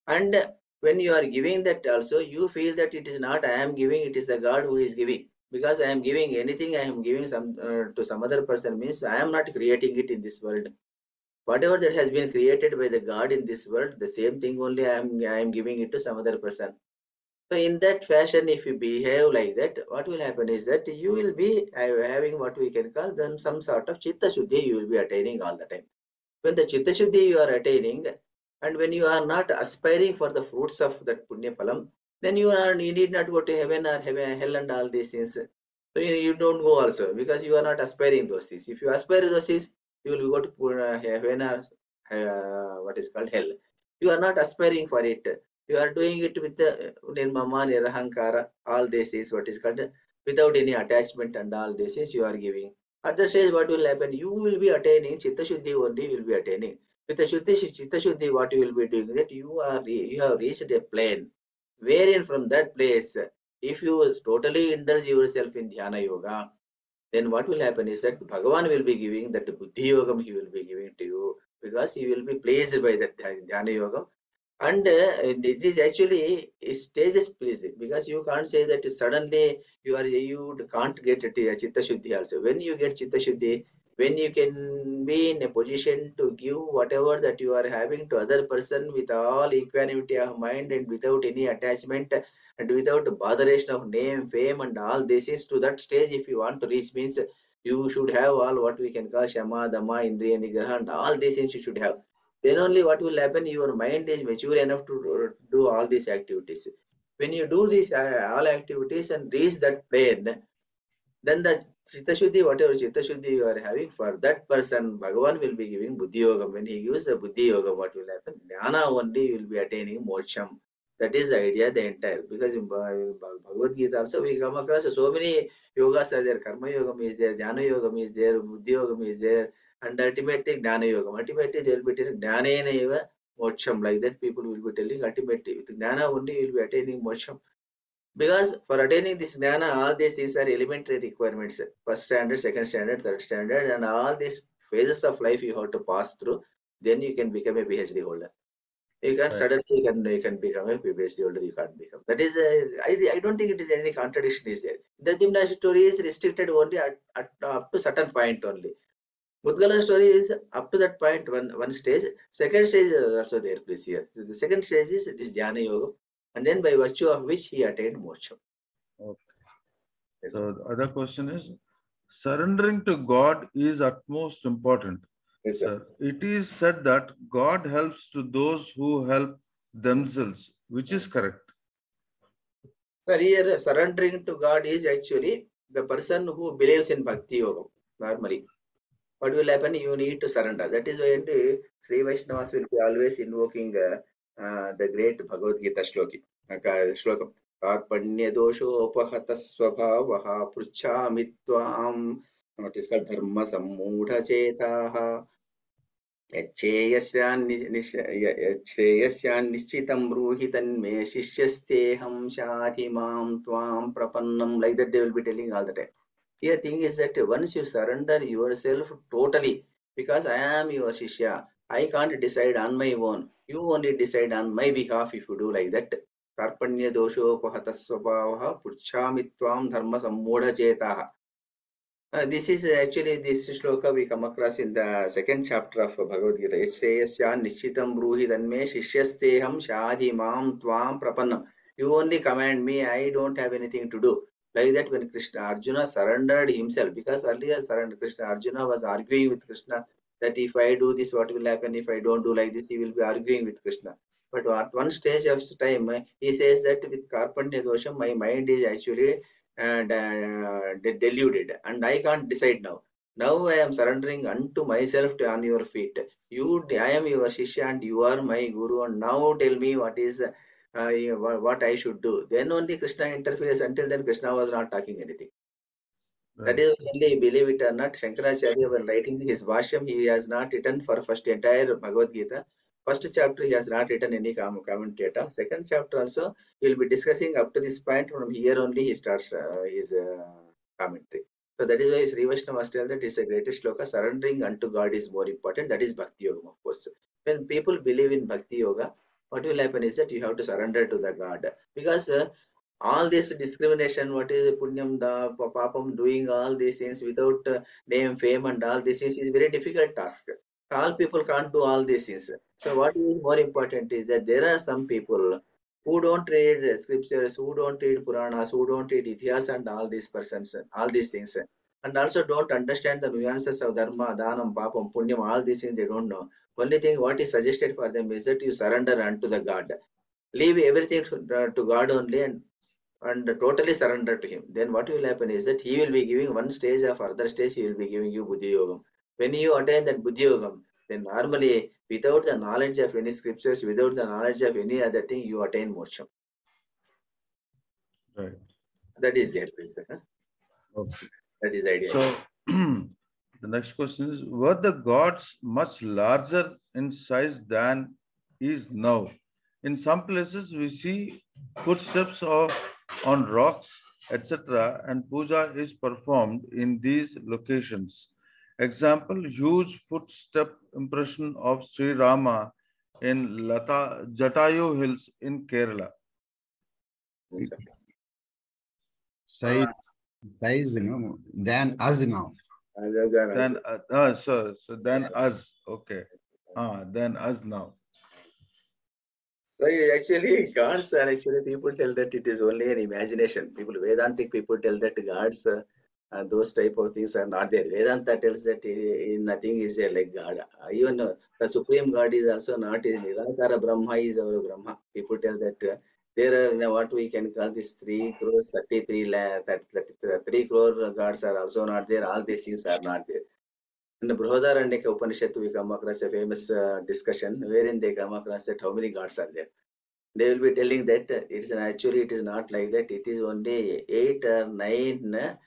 And when you are giving that also, you feel that it is not I am giving, it is the God who is giving. Because I am giving anything, I am giving some to some other person, means I am not creating it in this world. Whatever that has been created by the God in this world, the same thing only I am giving it to some other person. So in that fashion, if you behave like that, what will happen is that you will be having what we can call then some sort of chitta shuddhi you will be attaining all the time. When the chitta shuddhi you are attaining, and when you are not aspiring for the fruits of that punya phalam, then you need not go to heaven or hell and all these things. So you don't go also, because you are not aspiring those things. If you aspire those things, you will go to heaven or what is called hell. You are not aspiring for it. You are doing it with nirmama, nirahankara, all this is what is called without any attachment and all this is you are giving. At the stage, what will happen? You will be attaining chitta shuddhi only. You will be attaining with the chitta shuddhi. What you will be doing that you have reached a plane, wherein from that place, if you totally indulge yourself in dhyana yoga, then what will happen is that Bhagavan will be giving that buddhi yogam. He will be giving to you, because he will be pleased by that dhyana yoga. And it is actually stages pleasing, because you can't say that suddenly you can't get chitta shuddhi also. When you get chitta shuddhi, when you can be in a position to give whatever that you are having to other person with all equanimity of mind and without any attachment and without botheration of name, fame and all this is, to that stage if you want to reach, means you should have all what we can call shama, dhamma, indriya nigraha and all these things you should have. Then only what will happen, your mind is mature enough to do all these activities. When you do these all activities and reach that plane, then the chitta shuddhi, whatever chitta shuddhi you are having, for that person, Bhagavan will be giving buddhi yoga. When he gives the buddhi yoga, what will happen? Jnana only will be attaining moksham. That is the idea, the entire. Because in Bhagavad Gita also we come across so many yogas are there. Karma yogam is there, jnana yogam is there, buddhi yogam is there, and ultimately jnana yogam. Ultimately they will be telling jnanena eva moksham, like that people will be telling ultimately with jnana only you will be attaining moksham. Because for attaining this jnana, all these things are elementary requirements. First standard, second standard, third standard, and all these phases of life you have to pass through. Then you can become a PhD holder. You can't Right. suddenly you can become a PhD holder. You can't become. That is I don't think it is any contradiction is there. The Dimna story is restricted only up to certain point only. Mudgala story is up to that point one stage. Second stage is also there, please here. The second stage is this Jnana Yoga, and then by virtue of which he attained moksha. Okay. Yes, So the other question is, surrendering to God is utmost important. yes, sir. It is said that God helps to those who help themselves, which is correct. So here surrendering to God is actually the person who believes in Bhakti Yoga. Normally, what will happen? You need to surrender. That is why Sri Vaishnavas will be always invoking the great Bhagavad Gita shlokam. Karpanya dosho upahata svabhavaha pruchhami tvam. What is called dharma sammudha chetaha. श्रेयस्यान् निश्चितं ब्रूहि तन्मे शिष्यस्तेऽहं शाधि मां त्वां प्रपन्नं. Like that they will be telling all the time. Here thing is that once you surrender yourself totally, because I am your shishya, I can't decide on my own. You only decide on my behalf if you do like that. Karpanya doshopahatasvabhavaha purchami tvam dharma sammodha chetaha. This is actually this shloka we come across in the second chapter of Bhagavad Gita. Shreyasya nischitam bruhi tanme shishyasteham shadhi mam tvam prapannam. You only command me, I don't have anything to do. Like that, when Krishna Arjuna surrendered himself, because earlier surrender Krishna Arjuna was arguing with Krishna that if I do this, what will happen? If I don't do like this, he will be arguing with Krishna. But at one stage of time, he says that with Karpanya dosham, my mind is actually and deluded, and I can't decide now. Now I am surrendering unto myself on your feet. I am your shishya and you are my guru, and now tell me what is what I should do. Then only Krishna interferes. Until then, Krishna was not talking anything. That is only, believe it or not, Shankaracharya, when writing his Bhashyam, he has not written for first entire Bhagavad Gita. First chapter, he has not written any commentator. Second chapter also, he will be discussing up to this point. From here only, he starts his commentary. So that is why Sri Vaishnava must tell that is a greatest shloka. Surrendering unto God is more important. That is Bhakti Yoga, of course. When people believe in Bhakti Yoga, what will happen is that you have to surrender to the God. Because all this discrimination, what is punyam, the papam, doing all these things without name, fame, and all these things is very difficult task. All people can't do all these things. So what is more important is that there are some people who don't read scriptures, who don't read Puranas, who don't read Itihas and all these persons, all these things, and also don't understand the nuances of Dharma, Dhanam, Papam, Punyam, all these things they don't know. Only thing what is suggested for them is that you surrender unto the God. Leave everything to God only, and totally surrender to him. Then what will happen is that he will be giving one stage, of further stage he will be giving you buddhi yogam. When you attain that buddhi yogam, then normally without the knowledge of any scriptures, without the knowledge of any other thing, you attain moksha. Right. That is their reason. Okay. That is the idea. So the next question is: were the gods much larger in size than is now? In some places, we see footsteps on rocks, etc., and puja is performed in these locations. Example: huge footstep impression of Sri Rama in Jatayu Hills in Kerala. Size, than us now. Then so then us, okay. Then us now. So actually, gods are actually, people tell that it is only an imagination. People, Vedantic people tell that gods, those type of things are not there. Vedanta tells that nothing is there like God. Even the Supreme God is also not. Nirakara Brahma is our Brahma. People tell that there are what we can call this 3 crores, 33 lakh, that 3 crore gods are also not there. All these things are not there. In the Brihadaranyaka Upanishad, we come across a famous discussion wherein they come across that how many gods are there. They will be telling that actually it is not like that. It is only 8 or 9.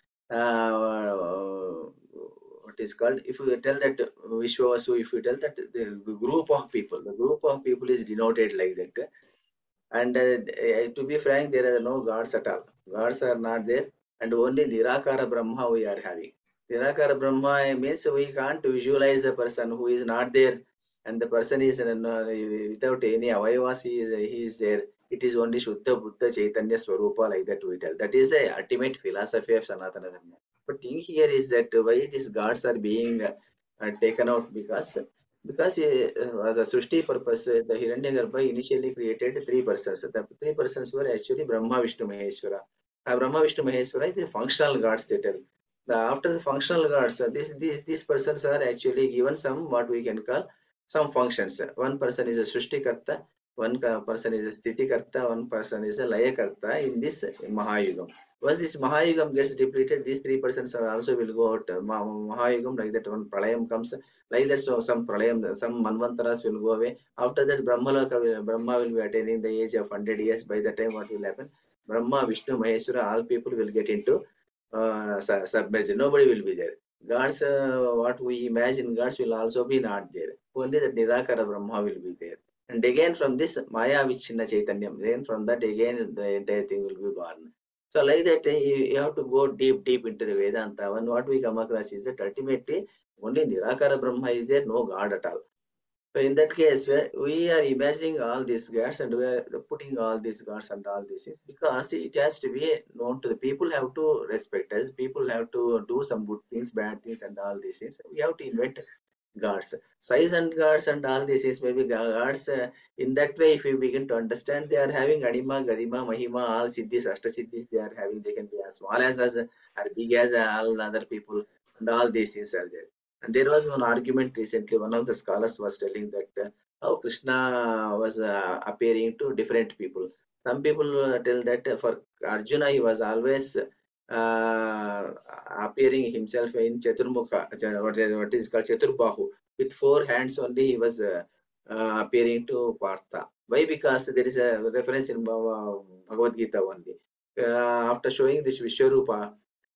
What is called? If you tell that Vishwavasu, if you tell that the group of people is denoted like that. And to be frank, there are no gods at all. Gods are not there, and only Nirakara Brahma we are having. Nirakara Brahma means we can't visualize a person who is not there, and the person is without any avayavas, he is there. It is only Shuddha Buddha Chaitanya Swarupa, like that we tell. That is the ultimate philosophy of Sanatana Dharma. But thing here is that why these gods are being taken out, because the Srishti purpose, the Hiranyagarbha initially created 3 persons. The 3 persons were actually Brahma, Vishnu, Maheshwara. Brahma, Vishnu, Maheshwara is the functional gods they tell. After the functional gods, these persons are actually given some, what we can call, some functions. One person is a Srishti Karta, one person is a Sthiti Karta, one person is a Laya Karta in this Mahayugam. Once this Mahayugam gets depleted, these 3 persons are also will go out. Mahayugam, like that, one Pralayam comes. Like that, so some pralayam, some manvantaras will go away. After that, Brahma will be attaining the age of 100 years. By the time, what will happen? Brahma, Vishnu, Maheshwara, all people will get into submerged. Nobody will be there. Gods, what we imagine, gods will also be not there. Only the Nirakara Brahma will be there. And again from this Maya which Chinna Chaitanyam, then from that again the entire thing will be born. So like that, you have to go deep into the Vedanta. And what we come across is that ultimately only Nirakara Brahma is there, no God at all. So in that case, we are imagining all these gods and we are putting all these gods and all these things because it has to be known to the people. Have to respect us. People have to do some good things, bad things, and all these things. We have to invent gods, size and gods, and all this is maybe gods. In that way, if we begin to understand, they are having Anima, Garima, Mahima, all Siddhis, Ashta Siddhis. They are having. They can be as small as or big as all other people, and all these things are there. And there was one argument recently. One of the scholars was telling that how Krishna was appearing to different people. Some people tell that for Arjuna he was always appearing himself in Chaturmukha, what is called Chaturbahu. With 4 hands only he was appearing to Partha. Why? Because there is a reference in Bhagavad Gita only. After showing this Vishwarupa,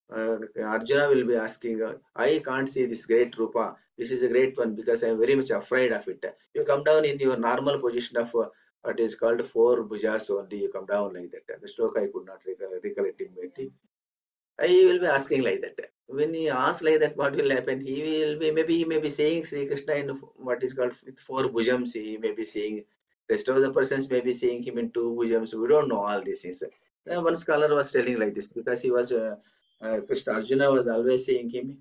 Arjuna will be asking, I can't see this great Rupa. This is a great one because I am very much afraid of it. You come down in your normal position of what is called 4 bhujas only. You come down like that. The stroke I could not recollect immediately. I will be asking like that. When he asks like that, what will happen? He will be maybe he may be saying Sri Krishna in what is called with 4 bhujams. He may be saying rest of the persons may be seeing him in 2 bhujams. We don't know all these things. One scholar was telling like this because he was Krishna Arjuna was always seeing him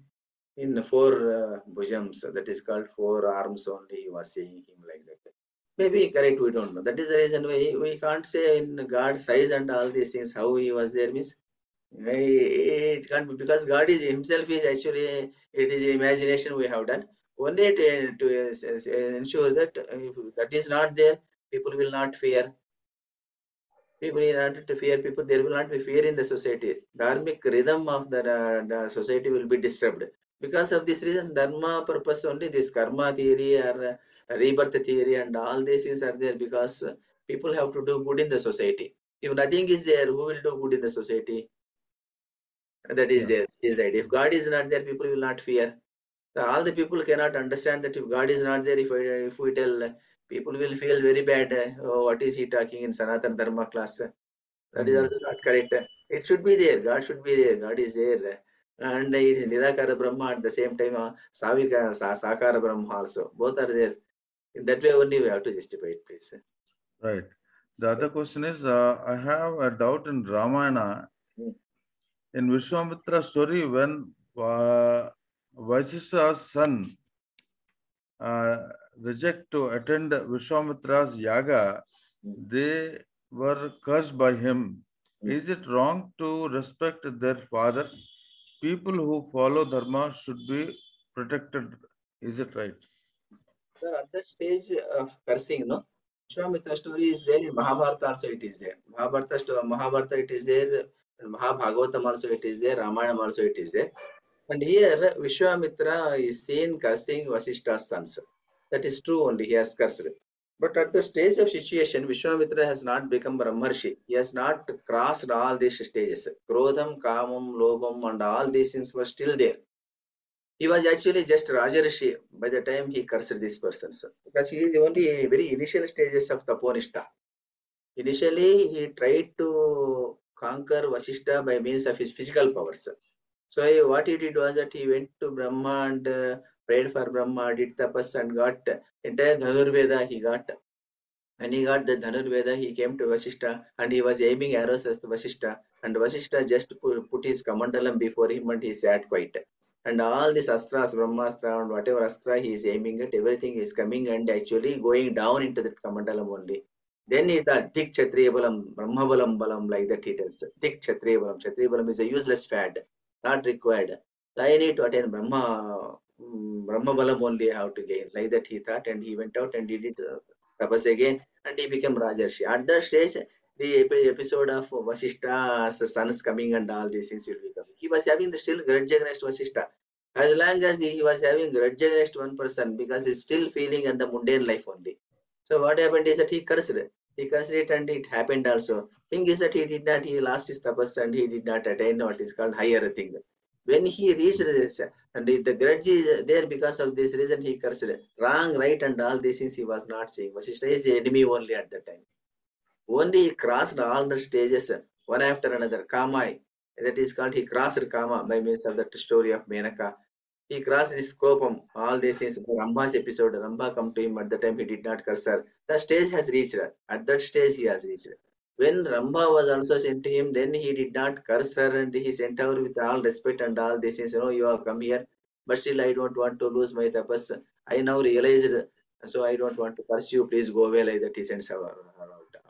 in 4 bhujams. That is called 4 arms only. He was seeing him like that. Maybe correct. We don't know. That is the reason why we can't say in God's size and all these things how he was there means. It can't be because God is Himself is actually it is imagination we have done only to ensure that if that is not there, people will not fear. People will not to fear people. There will not be fear in the society. Dharmic rhythm of the society will be disturbed because of this reason. Dharma purpose only this karma theory or rebirth theory and all these things are there because people have to do good in the society. If nothing is there, who will do good in the society? That is there. Is that if God is not there, people will not fear. So all the people cannot understand that if God is not there, if we tell people will feel very bad. Oh, what is he talking in Sanatana Dharma class? That is also not correct. It should be there. God should be there. God is there. And it is Nirakara Brahma at the same time, Sakara Brahma also. Both are there. In that way only we have to justify it, please. Right. The other question is, I have a doubt in Ramayana. In Vishwamitra story, when Vasishtha's son reject to attend Vishwamitra's yaga, they were cursed by him. Is it wrong to respect their father? People who follow dharma should be protected. Is it right? Sir, at that stage of cursing, no? Vishwamitra story is there in Mahabharata also it is there. Mahabharata it is there, Mahabhagavatam also it is there, Ramayana also it is there. And here Vishwamitra is seen cursing Vasishtha's sons. That is true only, he has cursed. But at the stage of situation, Vishwamitra has not become Brahmarshi. He has not crossed all these stages. Krodham, Kamam, Lobham and all these things were still there. He was actually just Rajarishi by the time he cursed these persons. Because he is only in very initial stages of Taponishta. Initially, he tried to conquer Vasishtha by means of his physical powers. So what he did was that he went to Brahma and prayed for Brahma, did tapas and got entire Dhanurveda he got. When he got the Dhanurveda, he came to Vasishtha and he was aiming arrows at Vasishtha. And Vasishtha just put his kamandalam before him and he sat quiet. And all these astras, Brahmastra and whatever astra he is aiming at, everything is coming and actually going down into that kamandalam only. Then he thought, Dik Kshatriya Balam, Brahma Balam Balam, like that he tells. Dik Kshatriya Balam. Kshatriya Balam is a useless fad, not required. I need to attain Brahma Balam only I have to gain. Like that he thought and he went out and he did tapas again and he became Rajarshi. At that stage, the episode of Vasishtha's sons coming and all these things will be coming. He was having the still grudge against Vasishtha. As long as he was having grudge against one person because he's still feeling in the mundane life only. So what happened is that he cursed it. He cursed it and it happened also. Thing is that he lost his tapas and he did not attain what is called higher thing. When he reached this, and the grudge is there because of this reason, he cursed. Wrong, right, and all these things he was not saying. Vasishtha is enemy only at that time. Only he crossed all the stages, one after another. Kama, that is called, he crossed Kama by means of that story of Menaka. He crossed his Kopam, all these things. Ramba's episode, Ramba come to him at the time, he did not curse her. The stage has reached her. At that stage, he has reached. When Ramba was also sent to him, then he did not curse her and he sent her with all respect and all these things. You have come here, but still I don't want to lose my tapas. I now realized, so I don't want to curse you. Please go away, like that. He sends her out.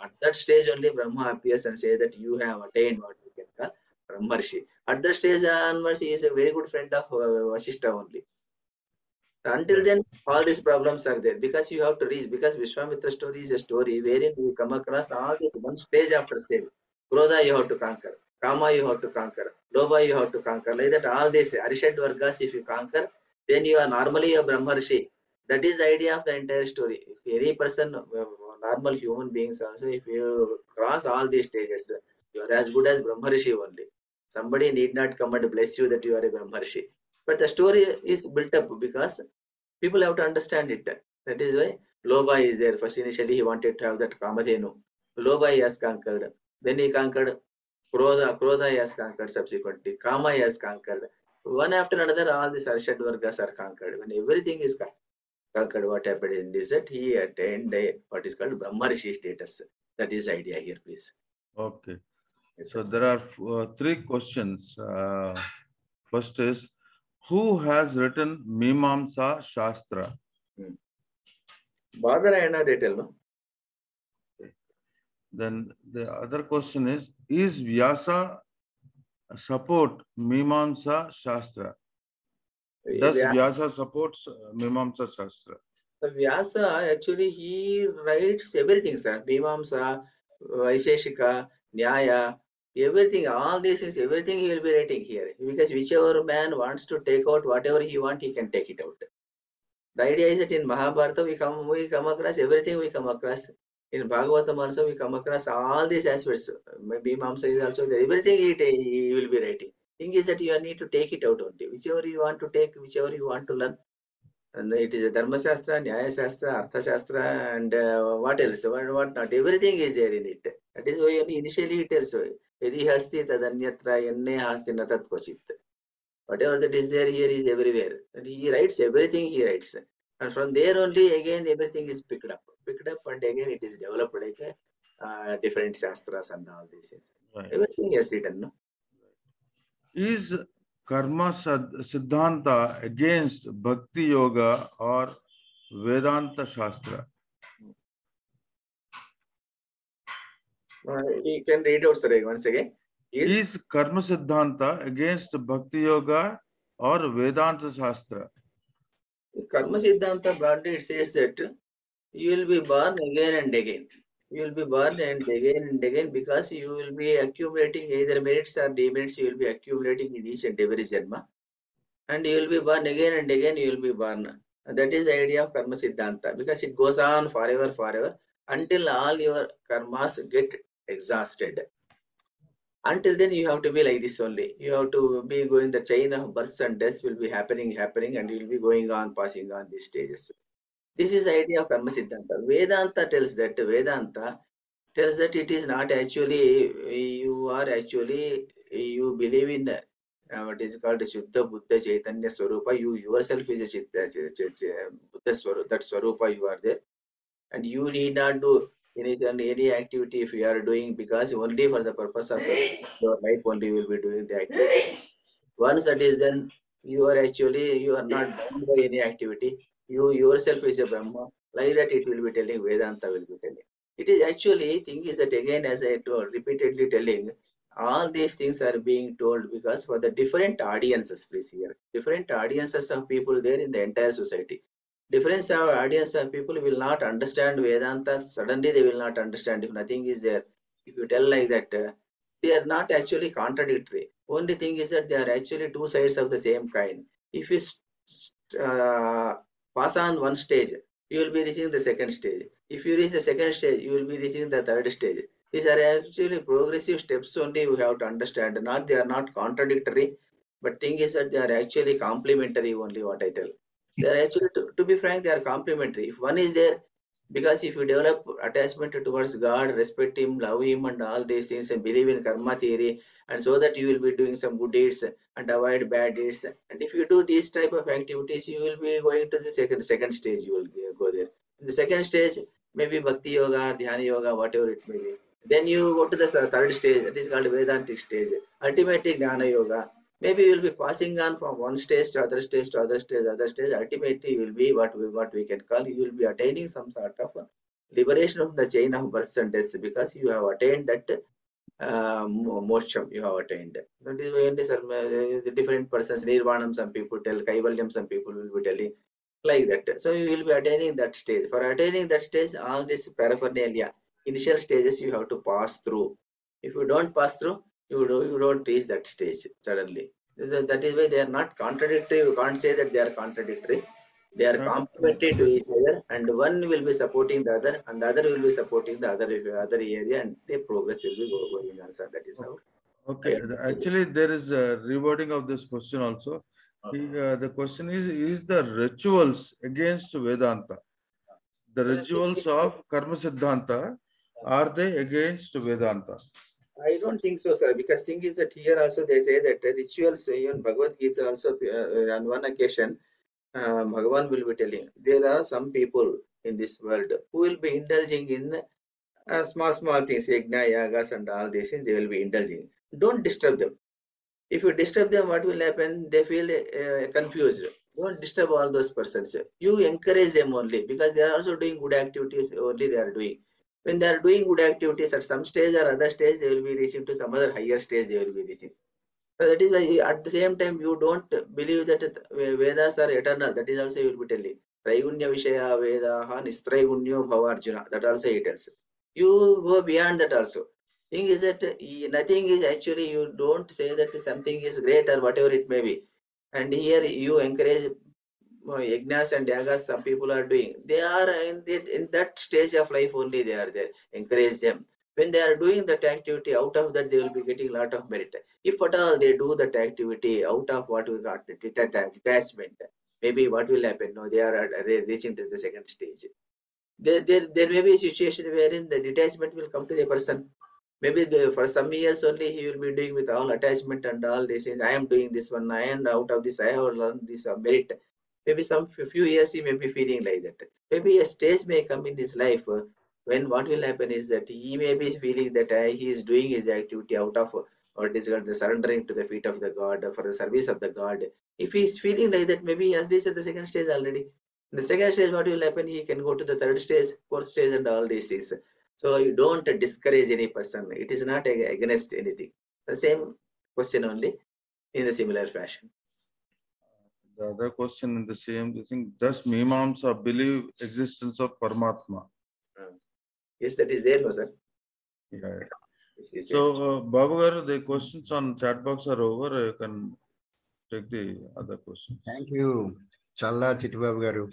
At that stage only, Brahma appears and says that you have attained what we can call Brahmarshi. At that stage onwards, he is a very good friend of Vasishtha only. Until then, all these problems are there because you have to reach. Because Vishwamitra story is a story wherein we come across all this one stage after stage. Krodha you have to conquer, Kama you have to conquer, Lobha you have to conquer. Like that, all these Arishad Vargas, if you conquer, then you are normally a Brahmarshi. That is the idea of the entire story. If any person, normal human beings also, if you cross all these stages, you are as good as Brahmarshi only. Somebody need not come and bless you that you are a Brahmarshi. But the story is built up because people have to understand it. That is why Lobha is there. First, initially, he wanted to have that Kamadhenu. Lobha he has conquered. Then he conquered Krodha. Krodha he has conquered subsequently. Kama he has conquered. One after another, all these Arshad Vargas are conquered. When everything is conquered, what happened in this? That he attained what is called Brahmarshi status. That is the idea here, please. Okay. Yes, So sir. there are three questions. First is, who has written Mimamsa Shastra? Badarayana, they tell, no? Then the other question is Vyasa support Mimamsa Shastra? Does Vyasa supports Mimamsa Shastra? Vyasa, actually, he writes everything, sir. Mimamsa, Vaisheshika, Nyaya, everything, all these things, everything he will be writing here. Because whichever man wants to take out whatever he wants, he can take it out. The idea is that in Mahabharata, we come across everything we come across. In Bhagavatam also, we come across all these aspects. Mimamsa is also there. Everything he will be writing. Thing is that you need to take it out only. Whichever you want to take, whichever you want to learn. And it is a Dharma Shastra, Nyaya Shastra, Artha Shastra, and what else? What not? Everything is there in it. That is why initially it tells, Yadi hasti tadanyatra enne hasti natat kochit. Whatever that is there here is everywhere. And he writes everything he writes. And from there only again everything is picked up. And again it is developed like different Shastras and all these things. Right. Everything is written, no? Is Karma Siddhanta against Bhakti Yoga or Vedanta Shastra? You can read out, sir, once again. Is Karma Siddhanta against Bhakti Yoga or Vedanta Shastra? Karma Siddhanta broadly it says that you will be born again and again. You will be born and again because you will be accumulating either merits or demerits. You will be accumulating in each and every Janma. And you will be born again and again. You will be born. And that is the idea of Karma Siddhanta because it goes on forever until all your karmas get exhausted. Until then, you have to be like this only. You have to be going, the chain of births and deaths will be happening, and you will be going on, passing on these stages. This is the idea of Karma Siddhanta. Vedanta tells that it is not actually, you believe in what is called Shuddha Buddha Chaitanya Swarupa. You yourself is a Buddha Swarupa, that Swarupa you are there. And you need not do any activity if you are doing because only for the purpose of your life only you will be doing the activity. Once that is done, you are not bound by any activity. You yourself is a Brahma. Like that it will be telling, Vedanta will be telling. It is actually, thing is that again, as I told, repeatedly telling, all these things are being told because for the different audiences, please here. Different audiences of people there in the entire society. Different audience of people will not understand Vedanta. Suddenly they will not understand if nothing is there. If you tell like that, they are not actually contradictory. Only thing is that they are actually two sides of the same coin. If you pass on one stage, you will be reaching the second stage. If you reach the second stage, you will be reaching the third stage. These are actually progressive steps only you have to understand. They are not contradictory. But thing is that they are actually complementary only, what I tell. They are actually, to be frank, they are complementary. If one is there, because if you develop attachment towards God, respect Him, love Him, and all these things, and believe in karma theory, and so that you will be doing some good deeds and avoid bad deeds. And if you do these type of activities, you will be going to the second stage. You will go there. In the second stage, maybe bhakti yoga, dhyana yoga, whatever it may be. Then you go to the third stage, that is called Vedantic stage. Ultimately, Jnana yoga. Maybe you will be passing on from one stage to other stage to other stage, other stage. Ultimately, you will be what we can call, you will be attaining some sort of liberation of the chain of births and deaths, because you have attained that moksha, you have attained. That is why the different persons, nirvanam, some people tell, kaivalyam, some people will be telling like that. So you will be attaining that stage. For attaining that stage, all this paraphernalia, initial stages you have to pass through. If you don't pass through, you don't reach that stage suddenly. That is why they are not contradictory. You can't say that they are contradictory. They are complementary to each other, and one will be supporting the other, and the other will be supporting the other area, and the progress will be going on. So that is how. Okay, actually, there is a rewording of this question also. The question is the rituals against Vedanta? The rituals of Karma Siddhanta, are they against Vedanta? I don't think so, sir. Because thing is that here also they say that rituals, even Bhagavad Gita also on one occasion, Bhagavan will be telling, there are some people in this world who will be indulging in small things, yajna, yagas, and all these things. They will be indulging. Don't disturb them. If you disturb them, what will happen? They feel confused. Don't disturb all those persons. You encourage them only, because they are also doing good activities. Only they are doing. When they are doing good activities, at some stage or other stage, they will be reaching to some other higher stage. They will be reaching. So that is why at the same time you don't believe that Vedas are eternal. That is also you will be telling. Traigunya Vishaya Vedaha Nistraigunyo Bhavarjuna. That also it tells. You go beyond that also. Thing is that nothing is actually, you don't say that something is great or whatever it may be. And here you encourage yajnas and yagas, some people are doing. They are in that stage of life only they are there. Encourage them. When they are doing that activity, out of that they will be getting a lot of merit. If at all they do that activity out of what we got, detachment, maybe what will happen? No, they are reaching to the second stage. There may be a situation wherein the detachment will come to the person. Maybe for some years only he will be doing with all attachment and all this. I am doing this one, and out of this I have learned this merit. Maybe some few years he may be feeling like that. Maybe a stage may come in his life when what will happen is that he may be feeling that he is doing his activity out of or it is called the surrendering to the feet of the God for the service of the God. If he is feeling like that, maybe he has reached the second stage already. In the second stage, what will happen? He can go to the third stage, fourth stage, and all these things. So you don't discourage any person. It is not against anything. The same question only in a similar fashion. The other question in the same thing, does Mimamsa believe existence of Paramatma? Yes, that is there, no, sir. Yeah. Yes, So, Babu Garu, the questions on chat box are over. You can take the other questions. Thank you, Challa Chittibabu Garu.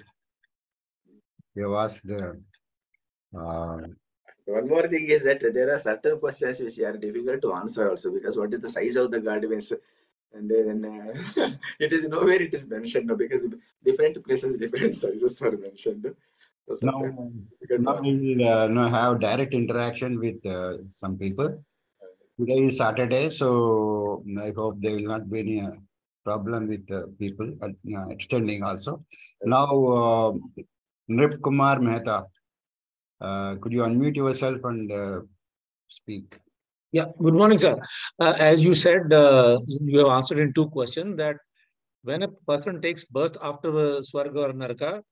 You have asked one more thing is that there are certain questions which are difficult to answer also, because what is the size of the God means, and then it is nowhere it is mentioned, no, because different places different sizes are mentioned. So now we will have direct interaction with some people. Today is Saturday, so I hope there will not be any problem with people extending also. Now, Nrip Kumar Mehta, could you unmute yourself and speak? Yeah, good morning, sir. As you said, you have answered in two questions that when a person takes birth after Swarga or Naraka,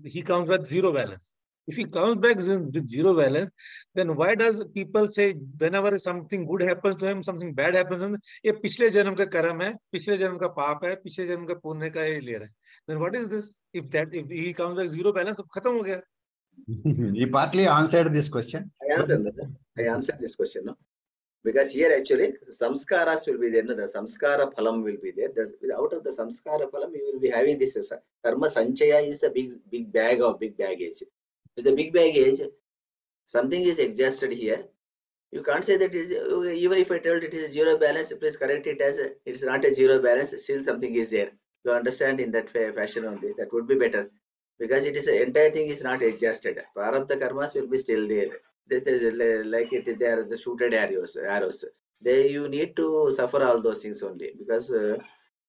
he comes back zero balance. If he comes back with zero balance, then why does people say whenever something good happens to him, something bad happens to him, ये पिछले जन्म का कर्म है, पिछले जन्म का पाप है, पिछले जन्म का पुण्य का ये ले रहा है. Then what is this? If he comes back zero balance, तो खत्म हो गया. You partly answered this question. I answered this question, no? Because here actually samskaras will be there, no? The samskara phalam will be there. Out of the samskara phalam, you will be having this karma sanchaya is a big bag of big baggage. With the big baggage, something is exhausted here. You can't say that even if I told it is a zero balance, please correct it as it's not a zero balance, still something is there. You understand in that fashion only, that would be better. Because it is entire thing is not adjusted. Prarabdha karmas will be still there. This is like it is there, the shooted arrows. You need to suffer all those things only, because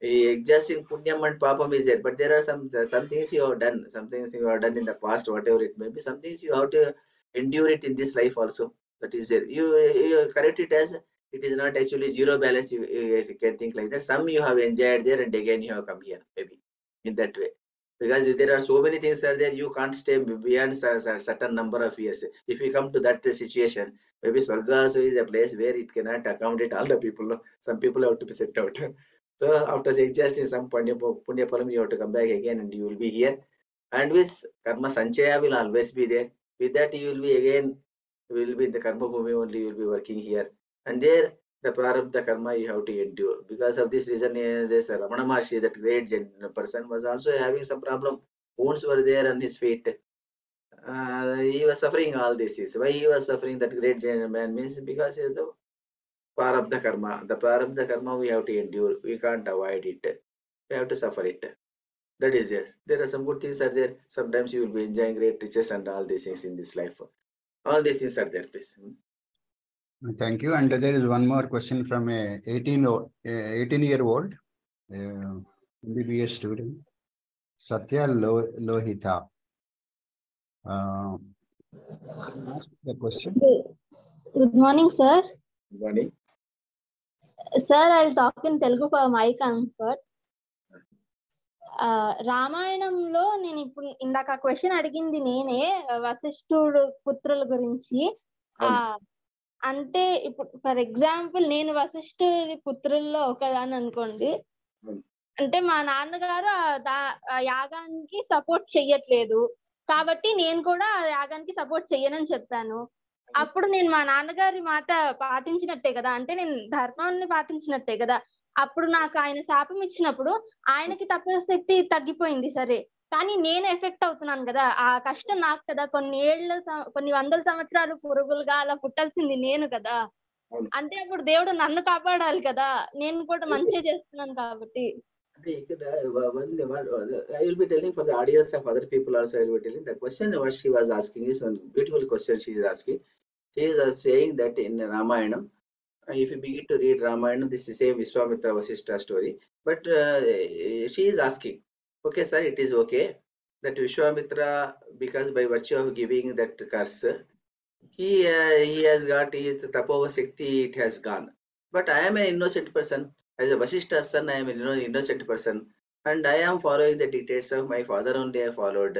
adjusting punyam and papam is there. But there are some things you have done, some things you have done in the past, whatever it may be. Some things you have to endure it in this life also. That is there. You correct it as it is not actually zero balance. You can think like that. Some you have enjoyed there, and again you have come here, maybe in that way. Because there are so many things are there, you can't stay beyond a certain number of years. If you come to that situation, maybe Swarga also is a place where it cannot accommodate all the people. Some people have to be sent out. So after adjusting some punya palam, you have to come back again, and you will be here. And with karma sanchaya will always be there. With that, you will be again, will be in the karma bhumi only. You will be working here, and there the prarabdha karma you have to endure. Because of this reason, this Ramana Maharshi, that great person, was also having some problem. Wounds were there on his feet. He was suffering all this. Why he was suffering, that great man, means because of the prarabdha karma. The prarabdha karma we have to endure. We can't avoid it. We have to suffer it. That is yes. There are some good things are there. Sometimes you will be enjoying great riches and all these things in this life. All these things are there, please. Thank you. And there is one more question from a 18-year-old MBBS student, Satya Lohita. Ask the question. Good morning, sir. Good morning. Sir, I'll talk in Telugu for my comfort. రామాయణంలో నేను ఇప్పుడు ఇందాక question అడిగింది నేనే, వశిష్ఠుడు పుత్రుల గురించి. అంటే ఇప్పుడు ఫర్ ఎగ్జాంపుల్ నేను వశిష్ఠుడి పుత్రుల్లో ఒకదాని అనుకోండి. అంటే మా నాన్నగారు యాగానికి సపోర్ట్ చెయ్యట్లేదు, కాబట్టి నేను కూడా యాగానికి సపోర్ట్ చెయ్యనని చెప్పాను. అప్పుడు నేను మా నాన్నగారి మాట పాటించినట్టే కదా, అంటే నేను ధర్మాన్ని పాటించినట్టే కదా. అప్పుడు నాకు ఆయన శాపం ఇచ్చినప్పుడు ఆయనకి తపశక్తి తగ్గిపోయింది, సరే, కానీ నేను ఎఫెక్ట్ అవుతున్నాను కదా. ఆ కష్టం నాకు కదా. కొన్ని వందల సంవత్సరాలు పురుగులుగా అలా పుట్టాల్సింది నేను కదా. అంటే అప్పుడు దేవుడు నన్ను కాపాడాలి కదా, నేను కూడా మంచి చేస్తున్నాను కాబట్టి. I will be telling for the audience of other people also. I will be telling the question what she was asking is one beautiful question she is asking. She is saying that in Ramayana, if you begin to read Ramayana, this is same Vishwamitra Vasishtha story. But she is asking, okay, sir, it is okay that Vishwamitra, because by virtue of giving that curse, he has got his tapova shakti, it has gone. But I am an innocent person. As a Vasishtha's son, I am an innocent person, and I am following the dictates of my father only. I followed.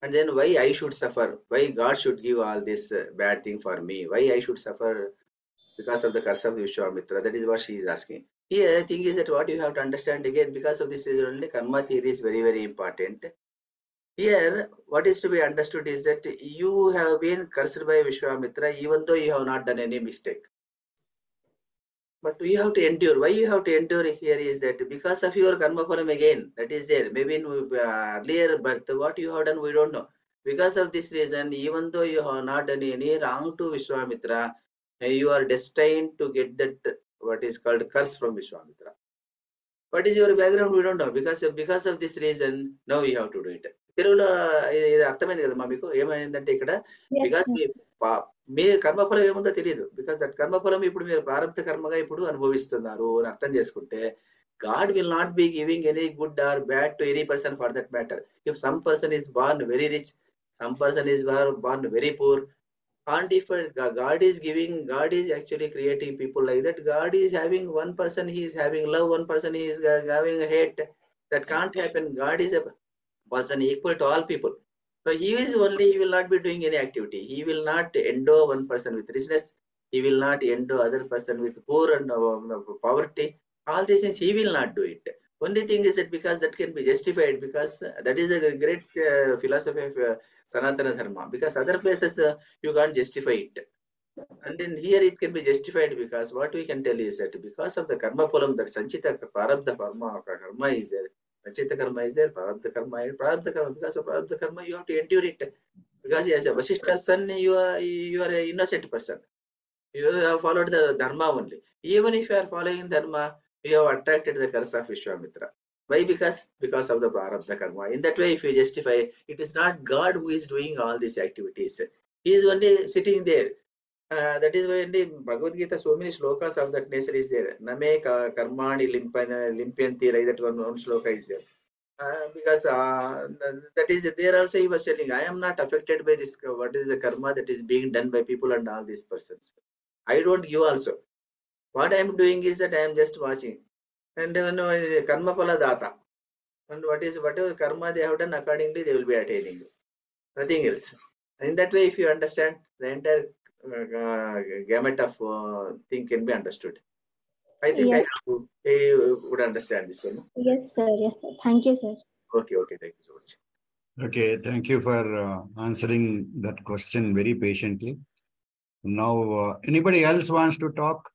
And then why I should suffer? Why God should give all this bad thing for me? Why I should suffer because of the curse of Vishwamitra? That is what she is asking. Here, the thing is that what you have to understand again, because of this reason only, karma theory is very, very important. Here, what is to be understood is that you have been cursed by Vishwamitra, even though you have not done any mistake. But you have to endure. Why you have to endure here is that because of your karma phalam again, that is there. Maybe in earlier birth, what you have done, we don't know. Because of this reason, even though you have not done any wrong to Vishwamitra, you are destined to get that what is called curse from Vishwamitra. What is your background? We don't know. Because of this reason, now you have to do it. తెలుగులో అర్థమైంది కదా మా మీకు ఏమైందంటే ఇక్కడ because మీ కర్మఫలం ఏముందో తెలియదు. బికాస్ దట్ కర్మఫలం ఇప్పుడు మీరు ప్రారంభ కర్మగా ఇప్పుడు అనుభవిస్తున్నారు అని అర్థం చేసుకుంటే God will not be giving any good or bad to any person for that matter. If some person is born very rich, some person is born very poor, and if God is giving, God is actually creating people like that. God is having one person, he is having love, one person he is having hate. That can't happen. God is a person equal to all people. So he is only, he will not be doing any activity. He will not endow one person with richness. He will not endow other person with poor and poverty. All these things he will not do it. Only thing is that because that can be justified, because that is a great philosophy of Sanatana Dharma. Because other places you can't justify it. And then here it can be justified because what we can tell is that because of the karma phalam, that sanchita prarabdha karma is there. Sanchita karma is there, prarabdha karma is there. Because of prarabdha karma, you have to endure it. Because as a Vasishtha's son, you are an innocent person. You have followed the dharma only. Even if you are following dharma, you have attracted the curse of Vishwamitra. Why? Because of the prarabdha karma. In that way, if you justify, it is not God who is doing all these activities. He is only sitting there. That is why in the Bhagavad Gita, so many shlokas of that nature is there. Name karmani limpyanti, like that one shloka is there. Because that is there also he was telling, I am not affected by this, what is the karma that is being done by people and all these persons. I don't, you also. What I am doing is that I am just watching. And karma pala data. And whatever karma they have done, accordingly they will be attaining. Nothing else. In that way, if you understand, the entire gamut of thing can be understood. I think Yes. I would understand this one. Yes, sir. Yes, sir. Thank you, sir. Okay, thank you so much. Okay, thank you for answering that question very patiently. Now, anybody else wants to talk?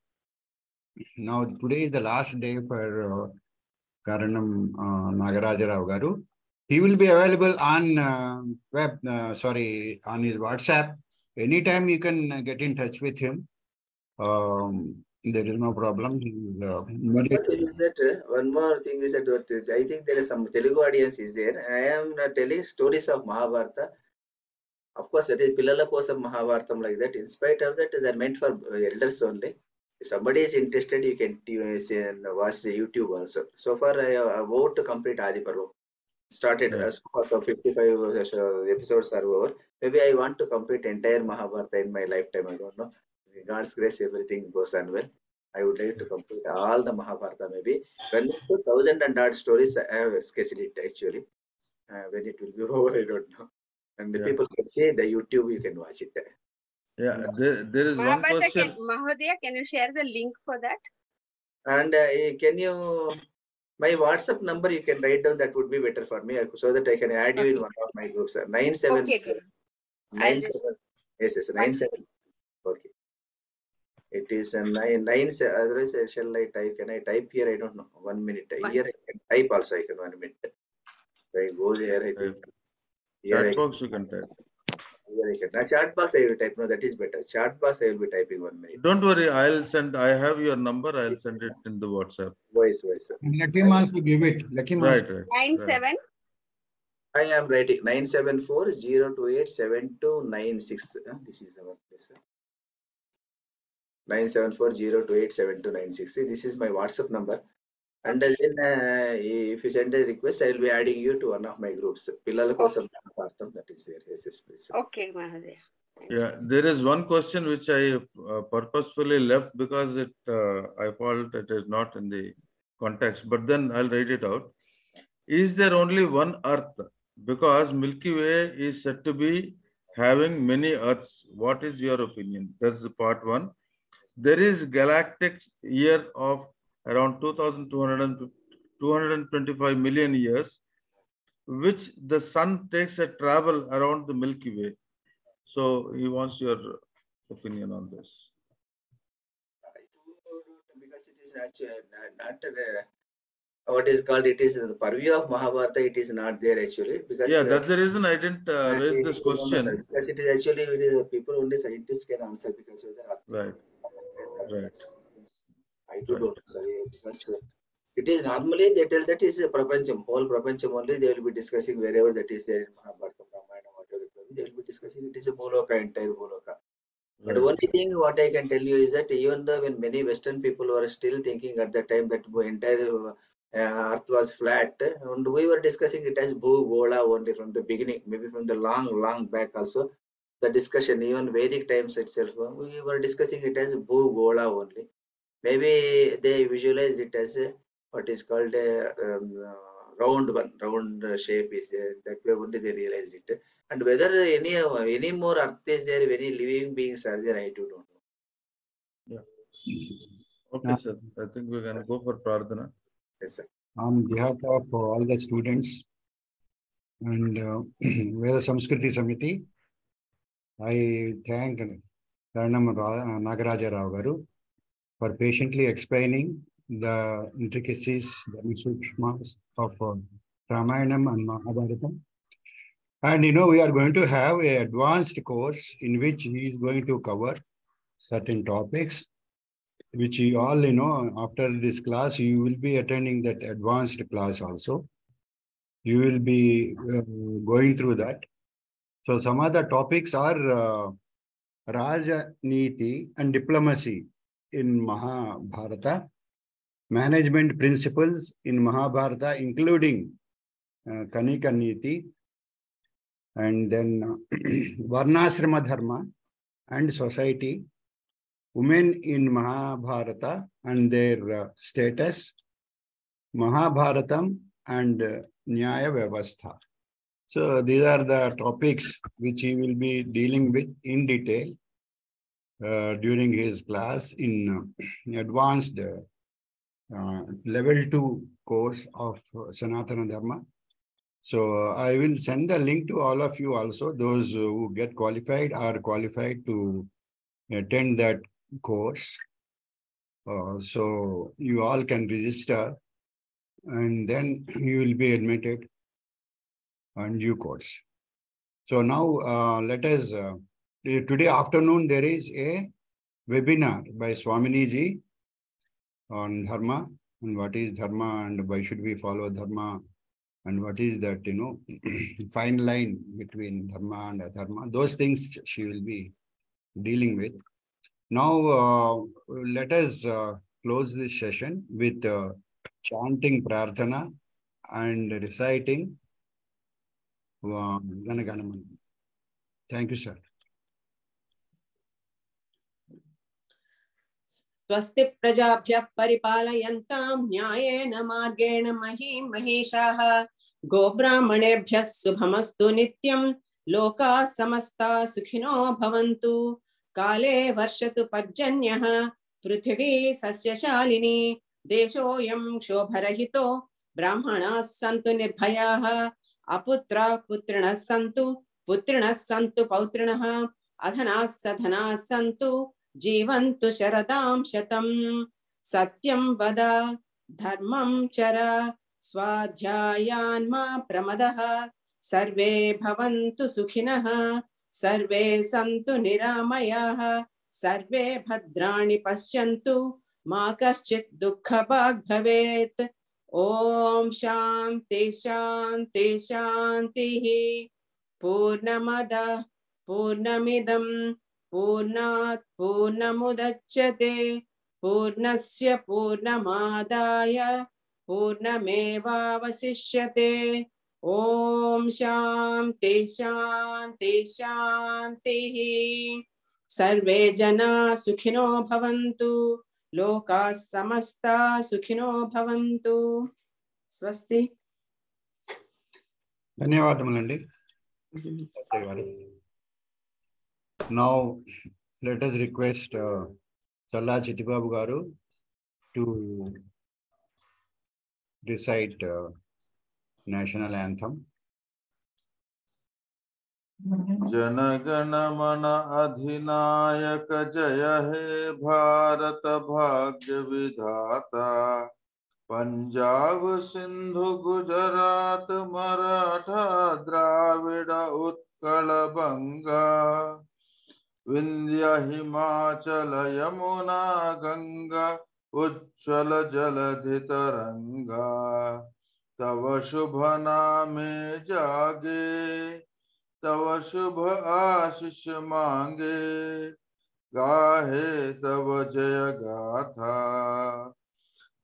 Now, today is the last day for Karanam Nagaraja Rao Garu. He will be available on on his WhatsApp. Anytime you can get in touch with him. There is no problem. One more thing is that I think there is some Telugu audience is there. I am telling stories of Mahabharata. Of course, it is Pillala Kosam Mahabharatam like that. In spite of that, they are meant for elders only. If somebody is interested, you can watch the YouTube also. So far, I am about to complete Adi Parva. Started so 55 episodes are over. Maybe I want to complete entire Mahabharata in my lifetime. I don't know. With God's grace, everything goes on well. I would like to complete all the Mahabharata. Maybe when 1,000 and odd stories, I have sketched it actually. When it will be over, I don't know. And the people can say the YouTube, you can watch it. Yeah, there is one question. Mahodaya, can you share the link for that? And can you, my WhatsApp number, you can write down, that would be better for me, so that I can add you in one of my groups. 97. Okay. 97. Yes, 97. Okay. It is a 97. Otherwise, shall I type? Can I type here? I don't know. 1 minute. Here I can type also. I can 1 minute. I go there. I think. Chat box you can type. Chat box I will type. No, that is better. Chat box I will be typing 1 minute. Don't worry, I'll send. I have your number. I'll send it in the WhatsApp. Voice. Let him also give it. Let him Right. 97. I am writing 974-028-7296. This is the one. 974-028-7296. This is my WhatsApp number. And then if you send a request, I will be adding you to one of my groups. Pillala Kosam Mahabharatam, that is there. Yes, please. Okay, Mahodaya. Yeah, there is one question which I purposefully left because I felt it is not in the context, but then I'll read it out. Is there only one Earth? Because Milky Way is said to be having many Earths. What is your opinion? That's the part one. There is galactic year of around 2,225 million years, which the sun takes a travel around the Milky Way. So he wants your opinion on this. Because it is not what is called, it is the purview of Mahabharata, it is not there actually. Because that's the reason I didn't raise this question. Because it is actually, it is people, only scientists can answer, because whether Right. I too don't know, sorry, because it is normally they tell that is a prapancham, whole prapancham only they will be discussing wherever that is there in Mahabharata, Ramayana, whatever they will be discussing. It is a Boloka, entire Boloka. But only thing what I can tell you is that even though when many Western people were still thinking at that time that entire Earth was flat, and we were discussing it as Bhu-Gola only from the beginning, maybe from the long back also. The discussion, even Vedic times itself, we were discussing it as Bhu-Gola only. Maybe they visualize it as what is called a round shape is that way only they realized it. And whether any more Earth is there, any living beings are there, I do not know. Yeah. Okay, sir. I think we can go for Prarthana. Yes, sir. On behalf of all the students and Veda Samskriti Samiti, I thank Karanam Nagaraja Rao Garu for patiently explaining the intricacies, the sukshmas of Ramayanam and Mahabharatam. And we are going to have an advanced course in which he is going to cover certain topics, which you all, you know, after this class, you will be attending that advanced class also. You will be going through that. So some of the topics are Rajaniti and diplomacy in Mahabharata, management principles in Mahabharata, including Kanika Niti, and then Varnashrama Dharma and society, women in Mahabharata and their status, Mahabharatam and Nyaya Vyavastha. So these are the topics which he will be dealing with in detail during his class in advanced level 2 course of Sanatana Dharma. So I will send the link to all of you also, those who get qualified are qualified to attend that course. So you all can register and then you will be admitted on due course. So now let us, today afternoon there is a webinar by Swamini ji on Dharma and what is Dharma and why should we follow Dharma and what is that, you know, fine line between Dharma and Adharma. Those things she will be dealing with. Now let us close this session with chanting Prarthana and reciting Ganaganaman. Thank you, sir. स्वस्ति प्रजाभ्यः परिपालयन्तां न्यायेन मार्गेण महीं महिषाः गोब्राह्मणेभ्यः शुभमस्तु नित्यं लोकाः समस्ताः सुखिनो भवन्तु काले वर्षतु पर्जन्यः पृथिवी सस्यशालिनी देशोऽयं क्षोभरहितो ब्राह्मणाः सन्तु निर्भयाः अपुत्राः पुत्रिणः सन्तु पौत्रिणः अधनाः सधनाः सन्तु जीवन्तु शरदां शतं सत्यं वद धर्मं चर स्वाध्यायान्मा प्रमदः सर्वे भवन्तु सुखिनः सर्वे सन्तु निरामयाः सर्वे भद्राणि पश्यन्तु मा कश्चित् दुःखभाग् भवेत् ॐ शान्ति शान्ति शान्तिः पूर्णमदः पूर्णमिदं पूर्णात् पूर्णमुदच्यते पूर्णस्य पूर्णमादाय पूर्णमेवावशिष्यते ॐ शान्ति शान्ति शान्तिः सर्वे जना सुखिनो भवन्तु लोकाः समस्ताः सुखिनो भवन्तु स्वस्ति ధన్యవాదములండి. Now let us request Challa Chittibabu garu to recite national anthem. जनगण मन अधिनायक जय हे भारत भाग्य विधाता पंजाब सिंधु गुजरात मराठा द्राविड़ उत्कल बंगा विंध्य हिमाचल यमुना गंगा उज्ज्वल जलधि तरंगा तव शुभ नामे जागे तव शुभ आशीष मांगे गाहे तव जय गाथा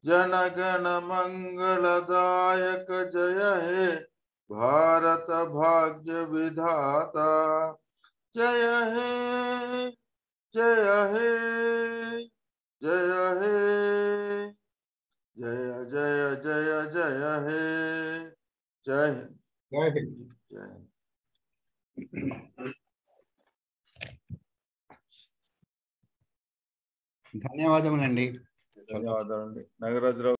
जनगण मंगलदायक जय हे भारत भाग्य विधाता जय हे जय हे जय हे जय जय जय जय हे जय Jai Hind. जय ధన్యవాదములండి. ధన్యవాదాలండి. నాగరాజరావు